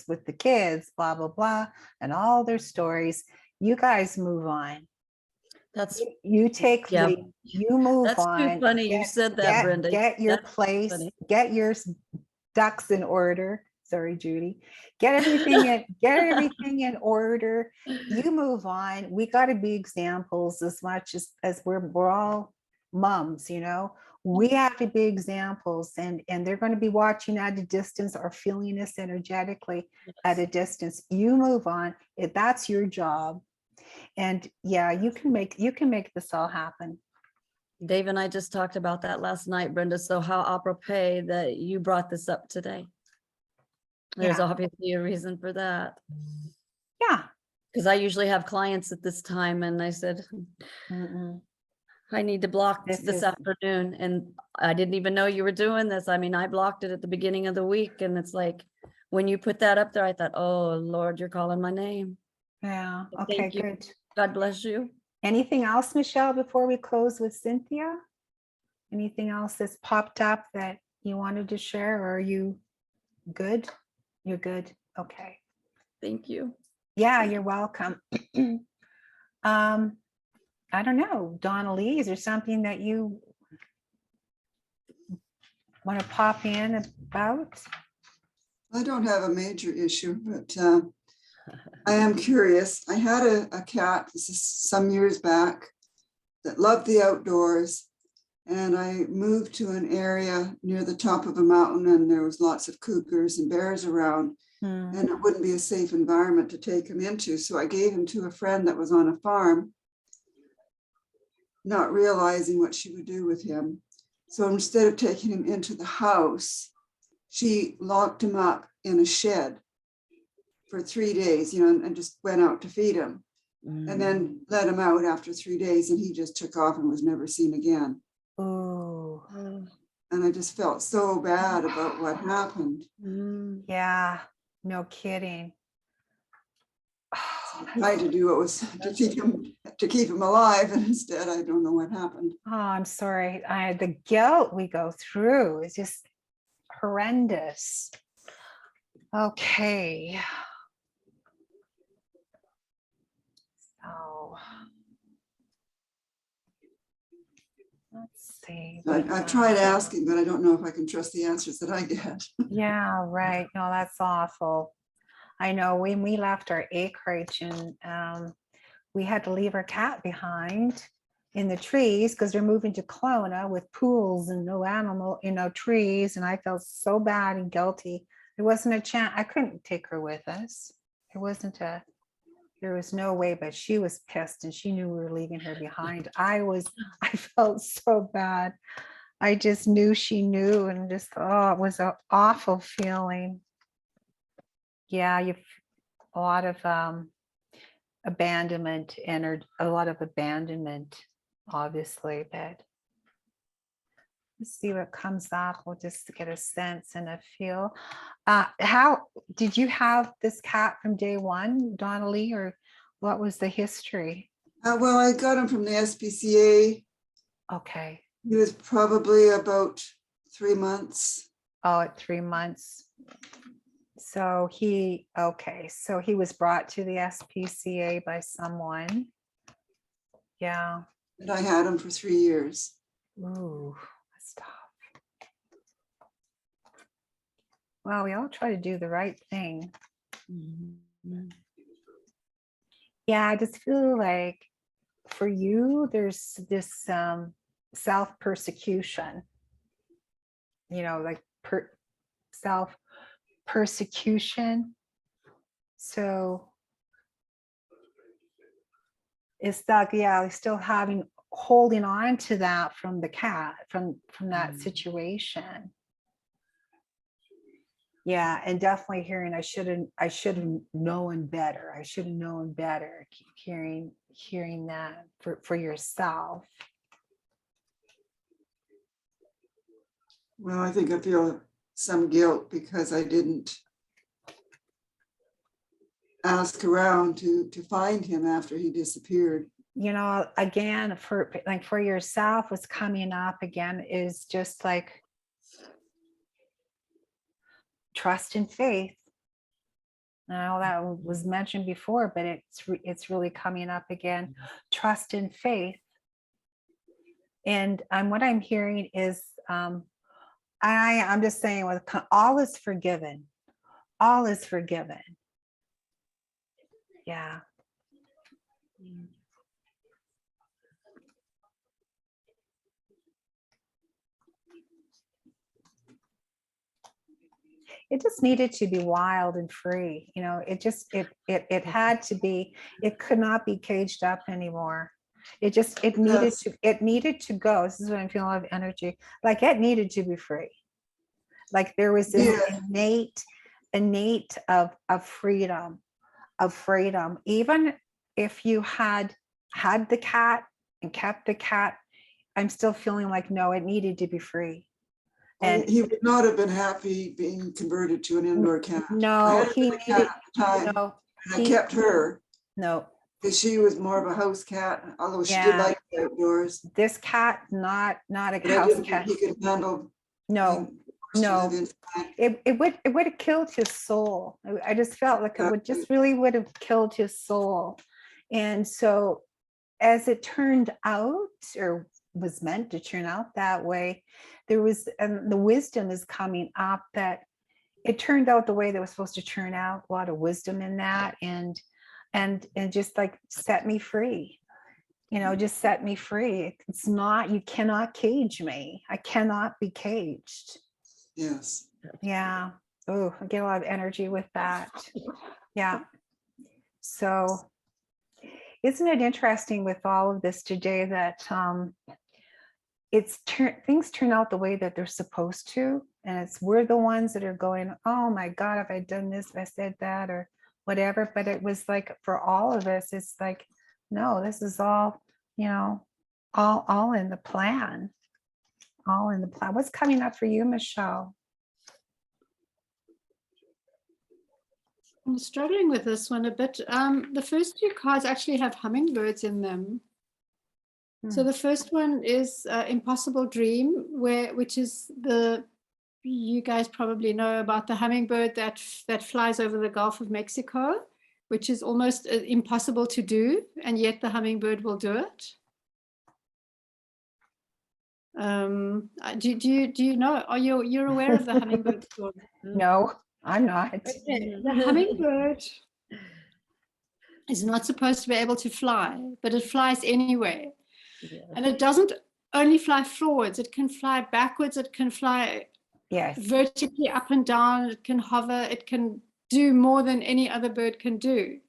with the kids, blah, blah, blah, and all their stories, you guys move on. That's You take Yeah. lead, you move That's too on. funny. You said that, Brenda. Get your That's place, funny. get your ducks in order. Sorry, Judy. Get everything in order. You move on. We got to be examples as much as we're all moms, we have to be examples, and they're going to be watching at a distance or feeling us energetically at a distance. You move on. If that's your job. And yeah, you can make this all happen. Dave and I just talked about that last night, Brenda. So how apropos that you brought this up today. There's Yeah. obviously a reason for that. Yeah. Because I usually have clients at this time, and I said, I need to block this afternoon. And I didn't even know you were doing this. I mean, I blocked it at the beginning of the week. And it's like, when you put that up there, I thought, oh, Lord, you're calling my name. Yeah. So Okay, thank you. good. God bless you. Anything else, Michelle, before we close with Cynthia? Anything else that's popped up that you wanted to share, or are you good? You're good. Okay. Thank you. Yeah, you're welcome. I don't know, Donna Lee, is there something that you want to pop in about? I don't have a major issue, but I am curious. I had a cat, this is some years back, that loved the outdoors. And I moved to an area near the top of a mountain, and there was lots of cougars and bears around. And it wouldn't be a safe environment to take him into. So I gave him to a friend that was on a farm, not realizing what she would do with him. So instead of taking him into the house, she locked him up in a shed for 3 days, and just went out to feed him, and then let him out after 3 days, and he just took off and was never seen again. Oh, And I just felt so bad about what happened. yeah, no kidding. I tried to do what was to keep him alive, and instead I don't know what happened. Oh, I'm sorry. The guilt we go through is just horrendous. Okay. So Let's see. I've tried asking, but I don't know if I can trust the answers that I get. Yeah, right. No, that's awful. I know when we left our acreage and we had to leave our cat behind in the trees because they're moving to Kelowna with pools and no animal, trees. And I felt so bad and guilty. There wasn't a chance. I couldn't take her with us. There was no way, but she was pissed and she knew we were leaving her behind. I felt so bad. I just knew she knew and just, it was an awful feeling. Yeah, a lot of abandonment and a lot of abandonment, obviously, but let's see what comes up. We'll just get a sense and a feel. How did you have this cat from day one, Donnelly, or what was the history? Well, I got him from the SPCA. Okay. He was probably about 3 months. Oh, at 3 months. So he was brought to the SPCA by someone. Yeah. And I had him for 3 years. Ooh, that's tough. Well, we all try to do the right thing. Yeah, I just feel like for you, there's this self-persecution, like self-persecution. So it's like, yeah, still holding on to that from the cat, from that situation. Yeah, and definitely hearing I should have known better. I should have known better. Keep hearing that for yourself. Well, I think I feel some guilt because I didn't ask around to find him after he disappeared. Again, for yourself, what's coming up again is just like trust and faith. I know that was mentioned before, but it's really coming up again. Trust and faith. And what I'm hearing is, I'm just saying, all is forgiven. All is forgiven. Yeah. It just needed to be wild and free. It had to be, it could not be caged up anymore. It needed to go. This is what I'm feeling, a lot of energy. Like it needed to be free. Like there was this innate of freedom, Even if you had the cat and kept the cat, I'm still feeling like, no, it needed to be free. And he would not have been happy being converted to an indoor cat. No, he needed, no, I kept her. No. Because she was more of a house cat, although she did like the outdoors. This cat, not a house cat. He could handle. No. It would have killed his soul. I just felt like it would have killed his soul. And so as it turned out, or was meant to turn out that way, there was the wisdom is coming up that it turned out the way that was supposed to turn out. A lot of wisdom in that, and just like set me free. Just set me free. It's not, you cannot cage me. I cannot be caged. Yes. Yeah. Oh, I get a lot of energy with that. Yeah. So isn't it interesting with all of this today that things turn out the way that they're supposed to, and we're the ones that are going, oh my God, if I done this, if I said that, or whatever. But it was like for all of us, it's like, no, this is all, all in the plan. All in the plan. What's coming up for you, Michele? I'm struggling with this one a bit. The first two cards actually have hummingbirds in them. So the first one is Impossible Dream, which is you guys probably know about the hummingbird that flies over the Gulf of Mexico, which is almost impossible to do, and yet the hummingbird will do it. Do you know? Are you're aware of the hummingbird story? No, I'm not. Okay, the hummingbird is not supposed to be able to fly, but it flies anyway. Yeah. And it doesn't only fly forwards, it can fly backwards, it can fly Yes. vertically up and down, it can hover, it can do more than any other bird can do.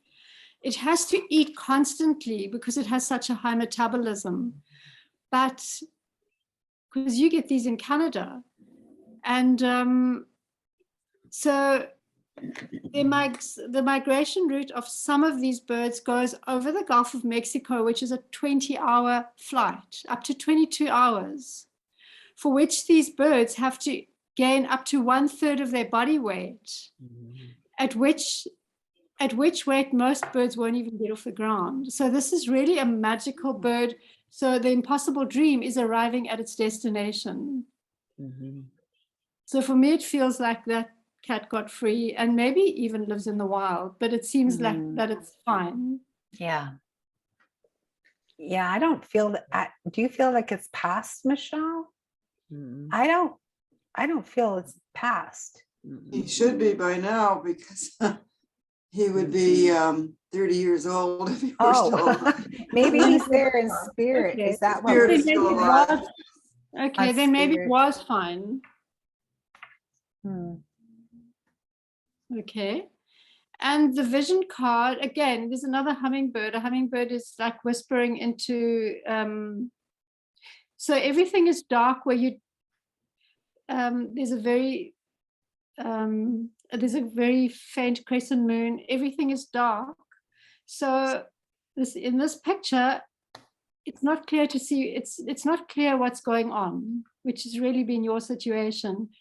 It has to eat constantly because it has such a high metabolism. But because you get these in Canada, and so the migration route of some of these birds goes over the Gulf of Mexico, which is a 20-hour flight, up to 22 hours, for which these birds have to gain up to 1/3 of their body weight, at which weight most birds won't even get off the ground. So this is really a magical bird. So the impossible dream is arriving at its destination. So for me, it feels like that cat got free and maybe even lives in the wild, but it seems like that it's fine. Yeah. Yeah, I don't feel that. Do you feel like it's past, Michelle? I don't feel it's past. He should be by now because he would be 30 years old if he were still Oh, alive. maybe he's there in spirit. Okay. Is that what Spirit we're is still saying? alive. Okay, On then maybe it spirit. was fine. Hmm. Okay. And the vision card, again, there's another hummingbird. A hummingbird is like whispering into, so everything is dark where you, there's a very faint crescent moon. Everything is dark. So in this picture, it's not clear to see, it's not clear what's going on, which has really been your situation.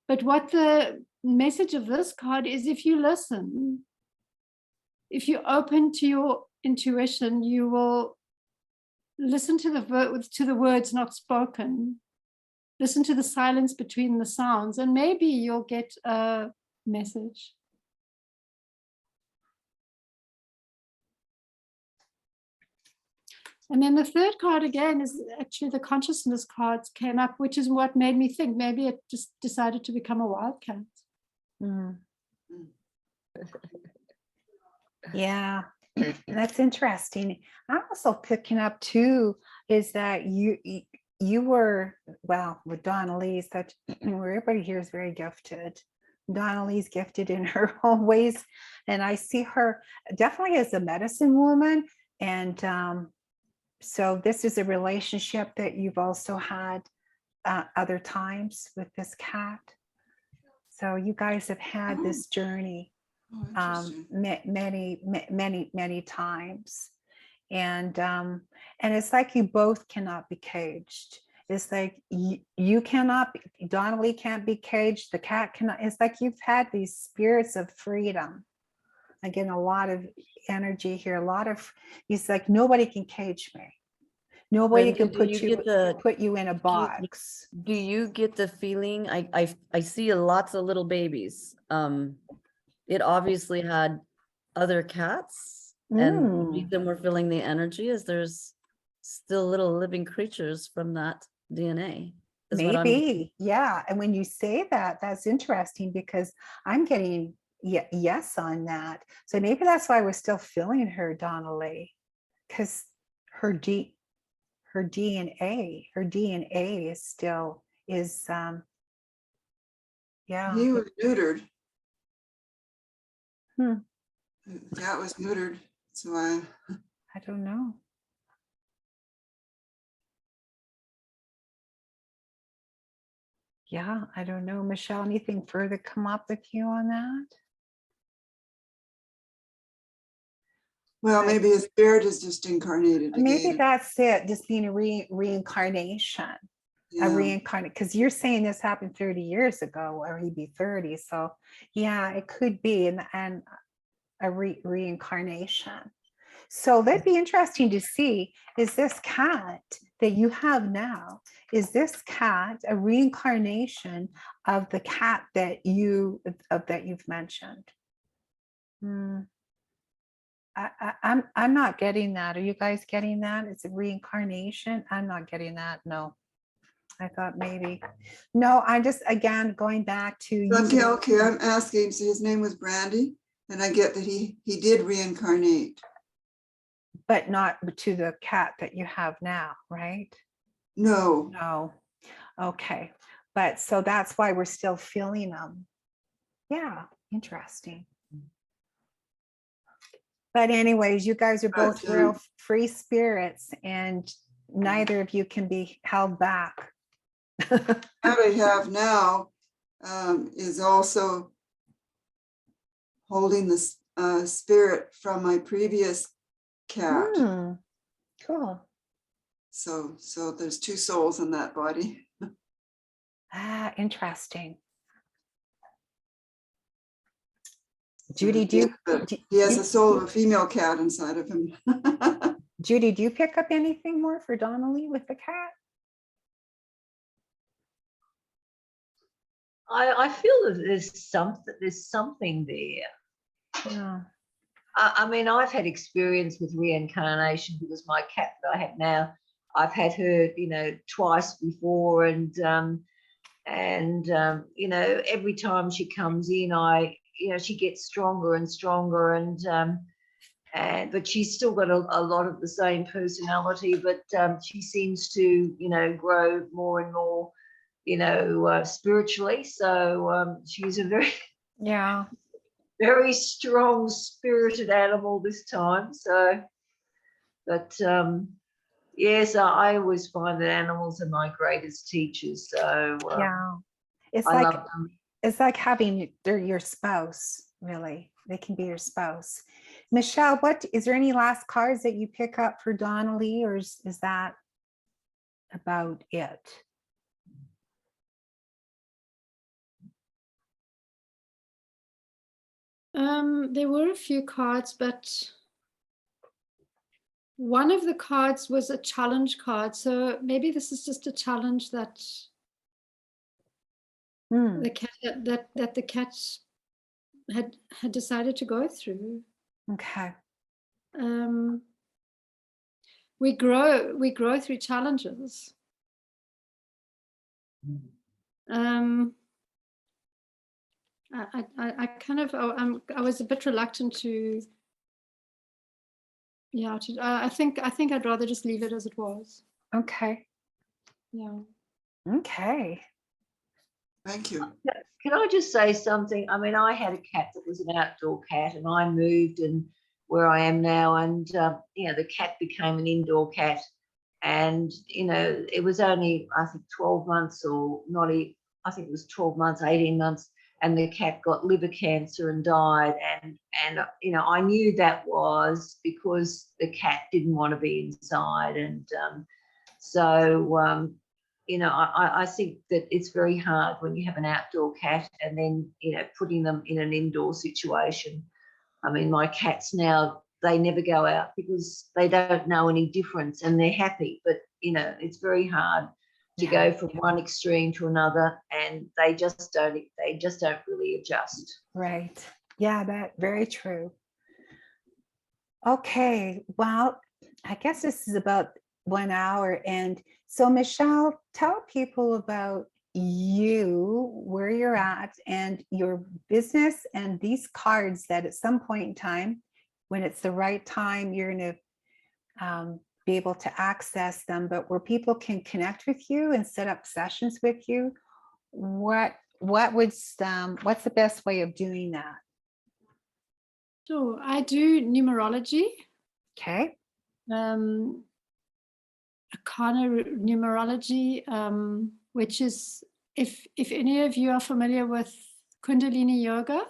But what the message of this card is, if you listen, if you're open to your intuition, you will listen to the words not spoken, listen to the silence between the sounds, and maybe you'll get a message. And then the third card again is actually the consciousness cards came up, which is what made me think maybe it just decided to become a wildcat. Yeah, that's interesting. I'm also picking up too is that you were, well, with Donna Lee's, that everybody here is very gifted. Donna Lee's gifted in her own ways, and I see her definitely as a medicine woman. And so this is a relationship that you've also had other times with this cat. So you guys have had this journey many times, and it's like you both cannot be caged. It's like you cannot, Donnelly can't be caged, the cat cannot. It's like you've had these spirits of freedom. Again, a lot of energy here, a lot of, it's like nobody can cage me. Nobody can put you in a box. Do you get the feeling? I see lots of little babies. It obviously had other cats, and the reason we're feeling the energy is there's still little living creatures from that DNA. Maybe, yeah. And when you say that, that's interesting because I'm getting yes on that. So maybe that's why we're still feeling her, Donnelly, because her DNA is still yeah. He was neutered. Hmm. The cat was neutered, so I don't know. Yeah, I don't know. Michelle, anything further come up with you on that? Well, maybe his spirit is just incarnated again. Maybe that's it, just being a reincarnation. Yeah. A reincarnate, because you're saying this happened 30 years ago, or he'd be 30. So yeah, it could be and a reincarnation. So that'd be interesting to see, is this cat that you have now, is this cat a reincarnation of the cat that you've mentioned? I'm not getting that. Are you guys getting that? It's a reincarnation. I'm not getting that. No. I thought maybe. No, I'm just, again, going back to Okay, you. okay, I'm asking, so his name was Brandy, and I get that he did reincarnate. But not to the cat that you have now, right? No, No. Okay. But so that's why we're still feeling them. Yeah, interesting. But anyways, you guys are both But, real free spirits, and neither of you can be held back. what I have now is also holding the spirit from my previous cat. Cool. So there's two souls in that body. Interesting. Judy, do He has a soul of a female cat inside of him. Judy, do you pick up anything more for Donnelly with the cat? I feel that there's something there. Yeah. I mean, I've had experience with reincarnation because my cat that I have now, I've had her, twice before, and every time she comes in, she gets stronger and stronger, but she's still got a lot of the same personality, but she seems to, grow more and more, spiritually. So she's a very strong spirited animal this time. So, but yes, I always find that animals are my greatest teachers. So Yeah. It's I like love them. it's like having they're your spouse, really. They can be your spouse. Michelle, is there any last cards that you pick up for Donnelly, or is that about it? There were a few cards, but one of the cards was a challenge card. So maybe this is just a challenge that the cat that the cat had decided to go through. Okay. We grow through challenges. I was a bit reluctant to. Yeah, I think I'd rather just leave it as it was. Okay. Yeah. Okay. Thank you. Can I just say something? I mean, I had a cat that was an outdoor cat, and I moved and where I am now, and the cat became an indoor cat, and it was only, I think, 12 months, or not even, I think it was 12 months, 18 months, and the cat got liver cancer and died, and I knew that was because the cat didn't want to be inside, and I think that it's very hard when you have an outdoor cat and then, putting them in an indoor situation. I mean, my cats now, they never go out because they don't know any difference and they're happy. But, it's very hard to go from one extreme to another, and they just don't really adjust. Right. Yeah, that's very true. Okay. Well, I guess this is about 1 hour. And so, Michelle, tell people about you, where you're at, and your business, and these cards that at some point in time, when it's the right time, you're going to be able to access them. But where people can connect with you and set up sessions with you, what's the best way of doing that? Sure. I do numerology. Okay. Arcana numerology, which is, if any of you are familiar with Kundalini yoga,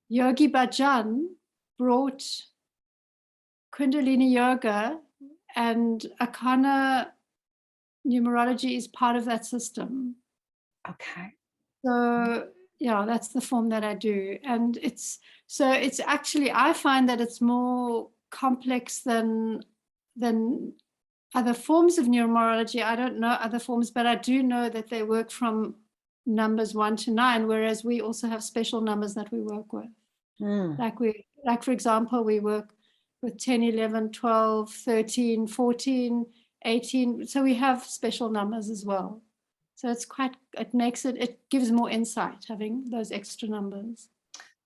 Yogi Bhajan brought Kundalini yoga, and Arcana numerology is part of that system. Okay. So yeah, that's the form that I do. And it's actually, I find that it's more complex than other forms of numerology. I don't know other forms, but I do know that they work from numbers 1 to 9, whereas we also have special numbers that we work with. Like for example, we work with 10, 11, 12, 13, 14, 18. So we have special numbers as well. So it gives more insight having those extra numbers.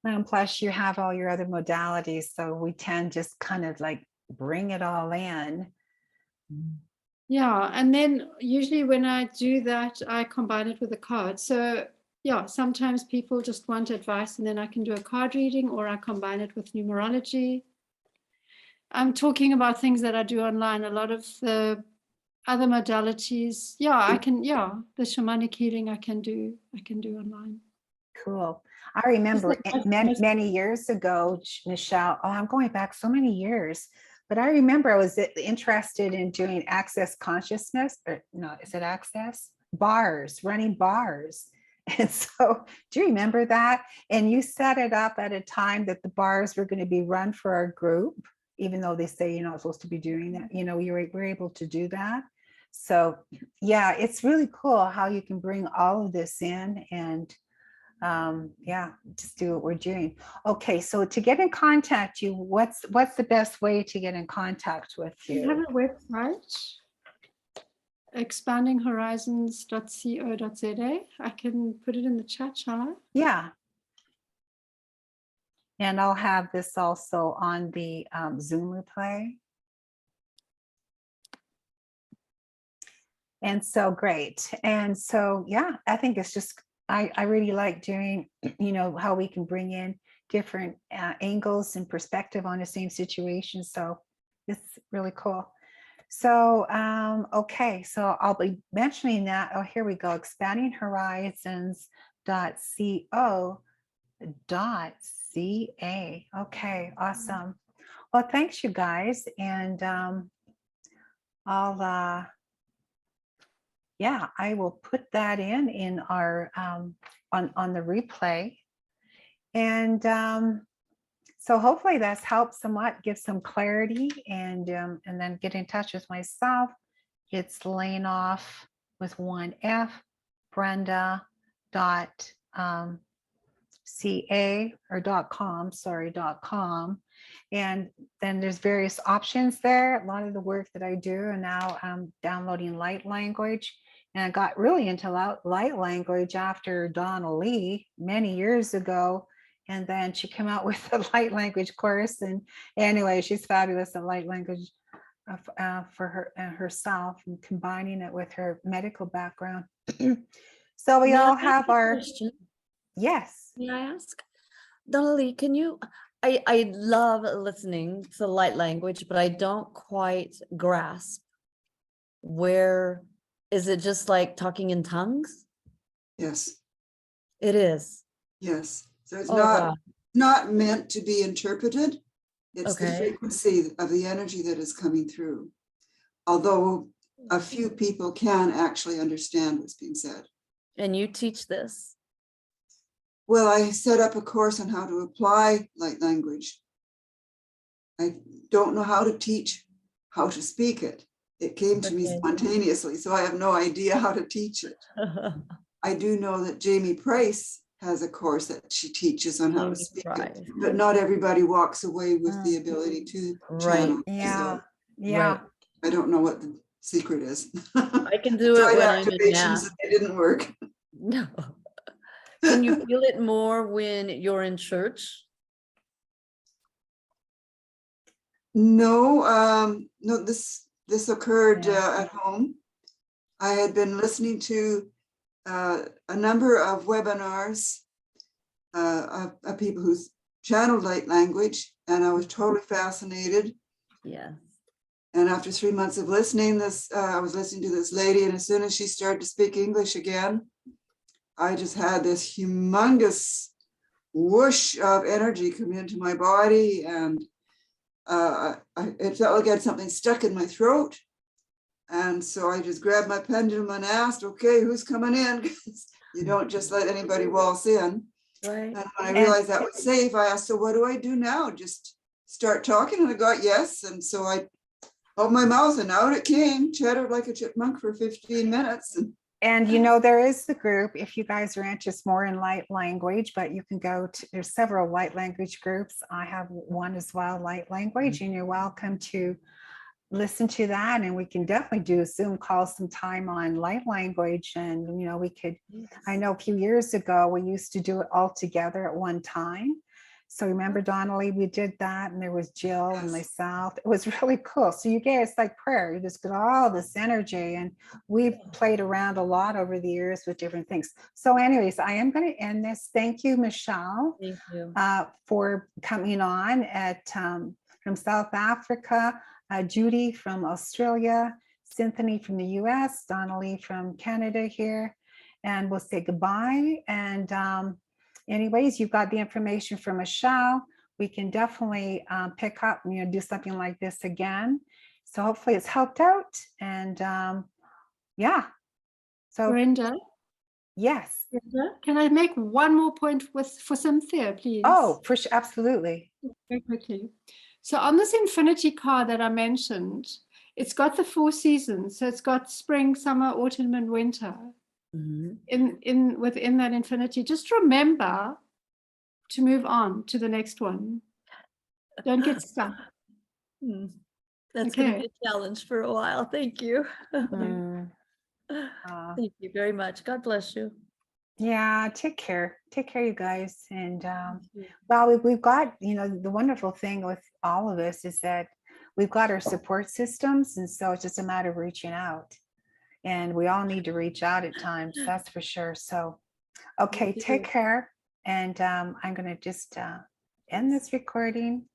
And plus you have all your other modalities. So we tend just kind of like bring it all in. Yeah. And then usually when I do that, I combine it with a card. So yeah, sometimes people just want advice and then I can do a card reading, or I combine it with numerology. I'm talking about things that I do online. A lot of the other modalities, the shamanic healing I can do online. Cool. I remember many years ago, Michelle, I'm going back so many years, but I remember I was interested in doing access consciousness, or no, is it access? Running bars. And so, do you remember that? And you set it up at a time that the bars were going to be run for our group, even though they say you're not supposed to be doing that. We're able to do that. So yeah, it's really cool how you can bring all of this in and just do what we're doing. Okay, so to get in contact you, what's the best way to get in contact with you? We have a website, expandinghorizons.co.za. I can put it in the chat, shall I? Yeah. And I'll have this also on the Zoom replay. And so great. And so, yeah, I think it's just, I really like doing, how we can bring in different angles and perspective on the same situation. So it's really cool. So, okay, so I'll be mentioning that. Oh, here we go, expandinghorizons.co.ca. Okay, awesome. Well, thanks you guys. And I will put that in our on the replay. And so hopefully that's helped somewhat, give some clarity, and then get in touch with myself. It's Lainoff with one F, Brenda.ca or .com. And then there's various options there. A lot of the work that I do, and now I'm downloading light language. And I got really into light language after Donna Lee many years ago. And then she came out with a light language course. And anyway, she's fabulous at light language for herself, and combining it with her medical background. So we all have our question. Yes. May I ask? Donnelly, can you, I love listening to light language, but I don't quite grasp where, is it just like talking in tongues? Yes, It is. yes. So it's God. not meant to be interpreted. It's the Okay. frequency of the energy that is coming through. Although a few people can actually understand what's being said. And you teach this? Well, I set up a course on how to apply light language. I don't know how to teach how to speak it. It came to me spontaneously, so I have no idea how to teach it. I do know that Jamie Price has a course that she teaches on how to speak it, but not everybody walks away with the ability to channel. Yeah. So Yeah. I don't know what the secret is. I can do it when I'm in math. It didn't work. No. Can you feel it more when you're in church? No, no, this occurred at home. I had been listening to a number of webinars of people who channeled light language, and I was totally fascinated. Yeah. And after 3 months of listening, I was listening to this lady, and as soon as she started to speak English again, I just had this humongous whoosh of energy come into my body, and it felt like I had something stuck in my throat. And so I just grabbed my pendulum and asked, okay, who's coming in? Because you don't just let anybody waltz in. Right. And when I realized that was safe, I asked, so what do I do now? Just start talking? And I got yes. And so I opened my mouth and out it came, chattered like a chipmunk for 15 minutes. And there is the group, if you guys are interested more in light language, but you can go to, there's several light language groups. I have one as well, light language, and you're welcome to listen to that, and we can definitely do a Zoom call sometime on light language. And, you know, we could, I know a few years ago, we used to do it all together at one time. So remember, Donnelly, we did that, and there was Jill and myself. It was really cool. So you get, it's like prayer. You just get all this energy, and we've played around a lot over the years with different things. So anyways, I am going to end this. Thank you, Michele, Thank you. for coming on from South Africa, Judy from Australia, Cynthia from the US, Donnelly from Canada here, and we'll say goodbye. And anyways, you've got the information from Michele. We can definitely pick up, you know, do something like this again. So hopefully it's helped out. And yeah, so Brenda, yes. Brenda, can I make one more point for Cynthia, please? Oh, for sure, absolutely. Very quickly. So on this infinity card that I mentioned, it's got the 4 seasons. So it's got spring, summer, autumn, and winter. Within that infinity. Just remember to move on to the next one. Don't get stuck. That's going to be a challenge for a while. Thank you. Thank you very much. God bless you. Yeah, take care, you guys. And well, we've got, you know, the wonderful thing with all of us is that we've got our support systems, and so it's just a matter of reaching out, and we all need to reach out at times, that's for sure. So okay, take care. And I'm going to just end this recording.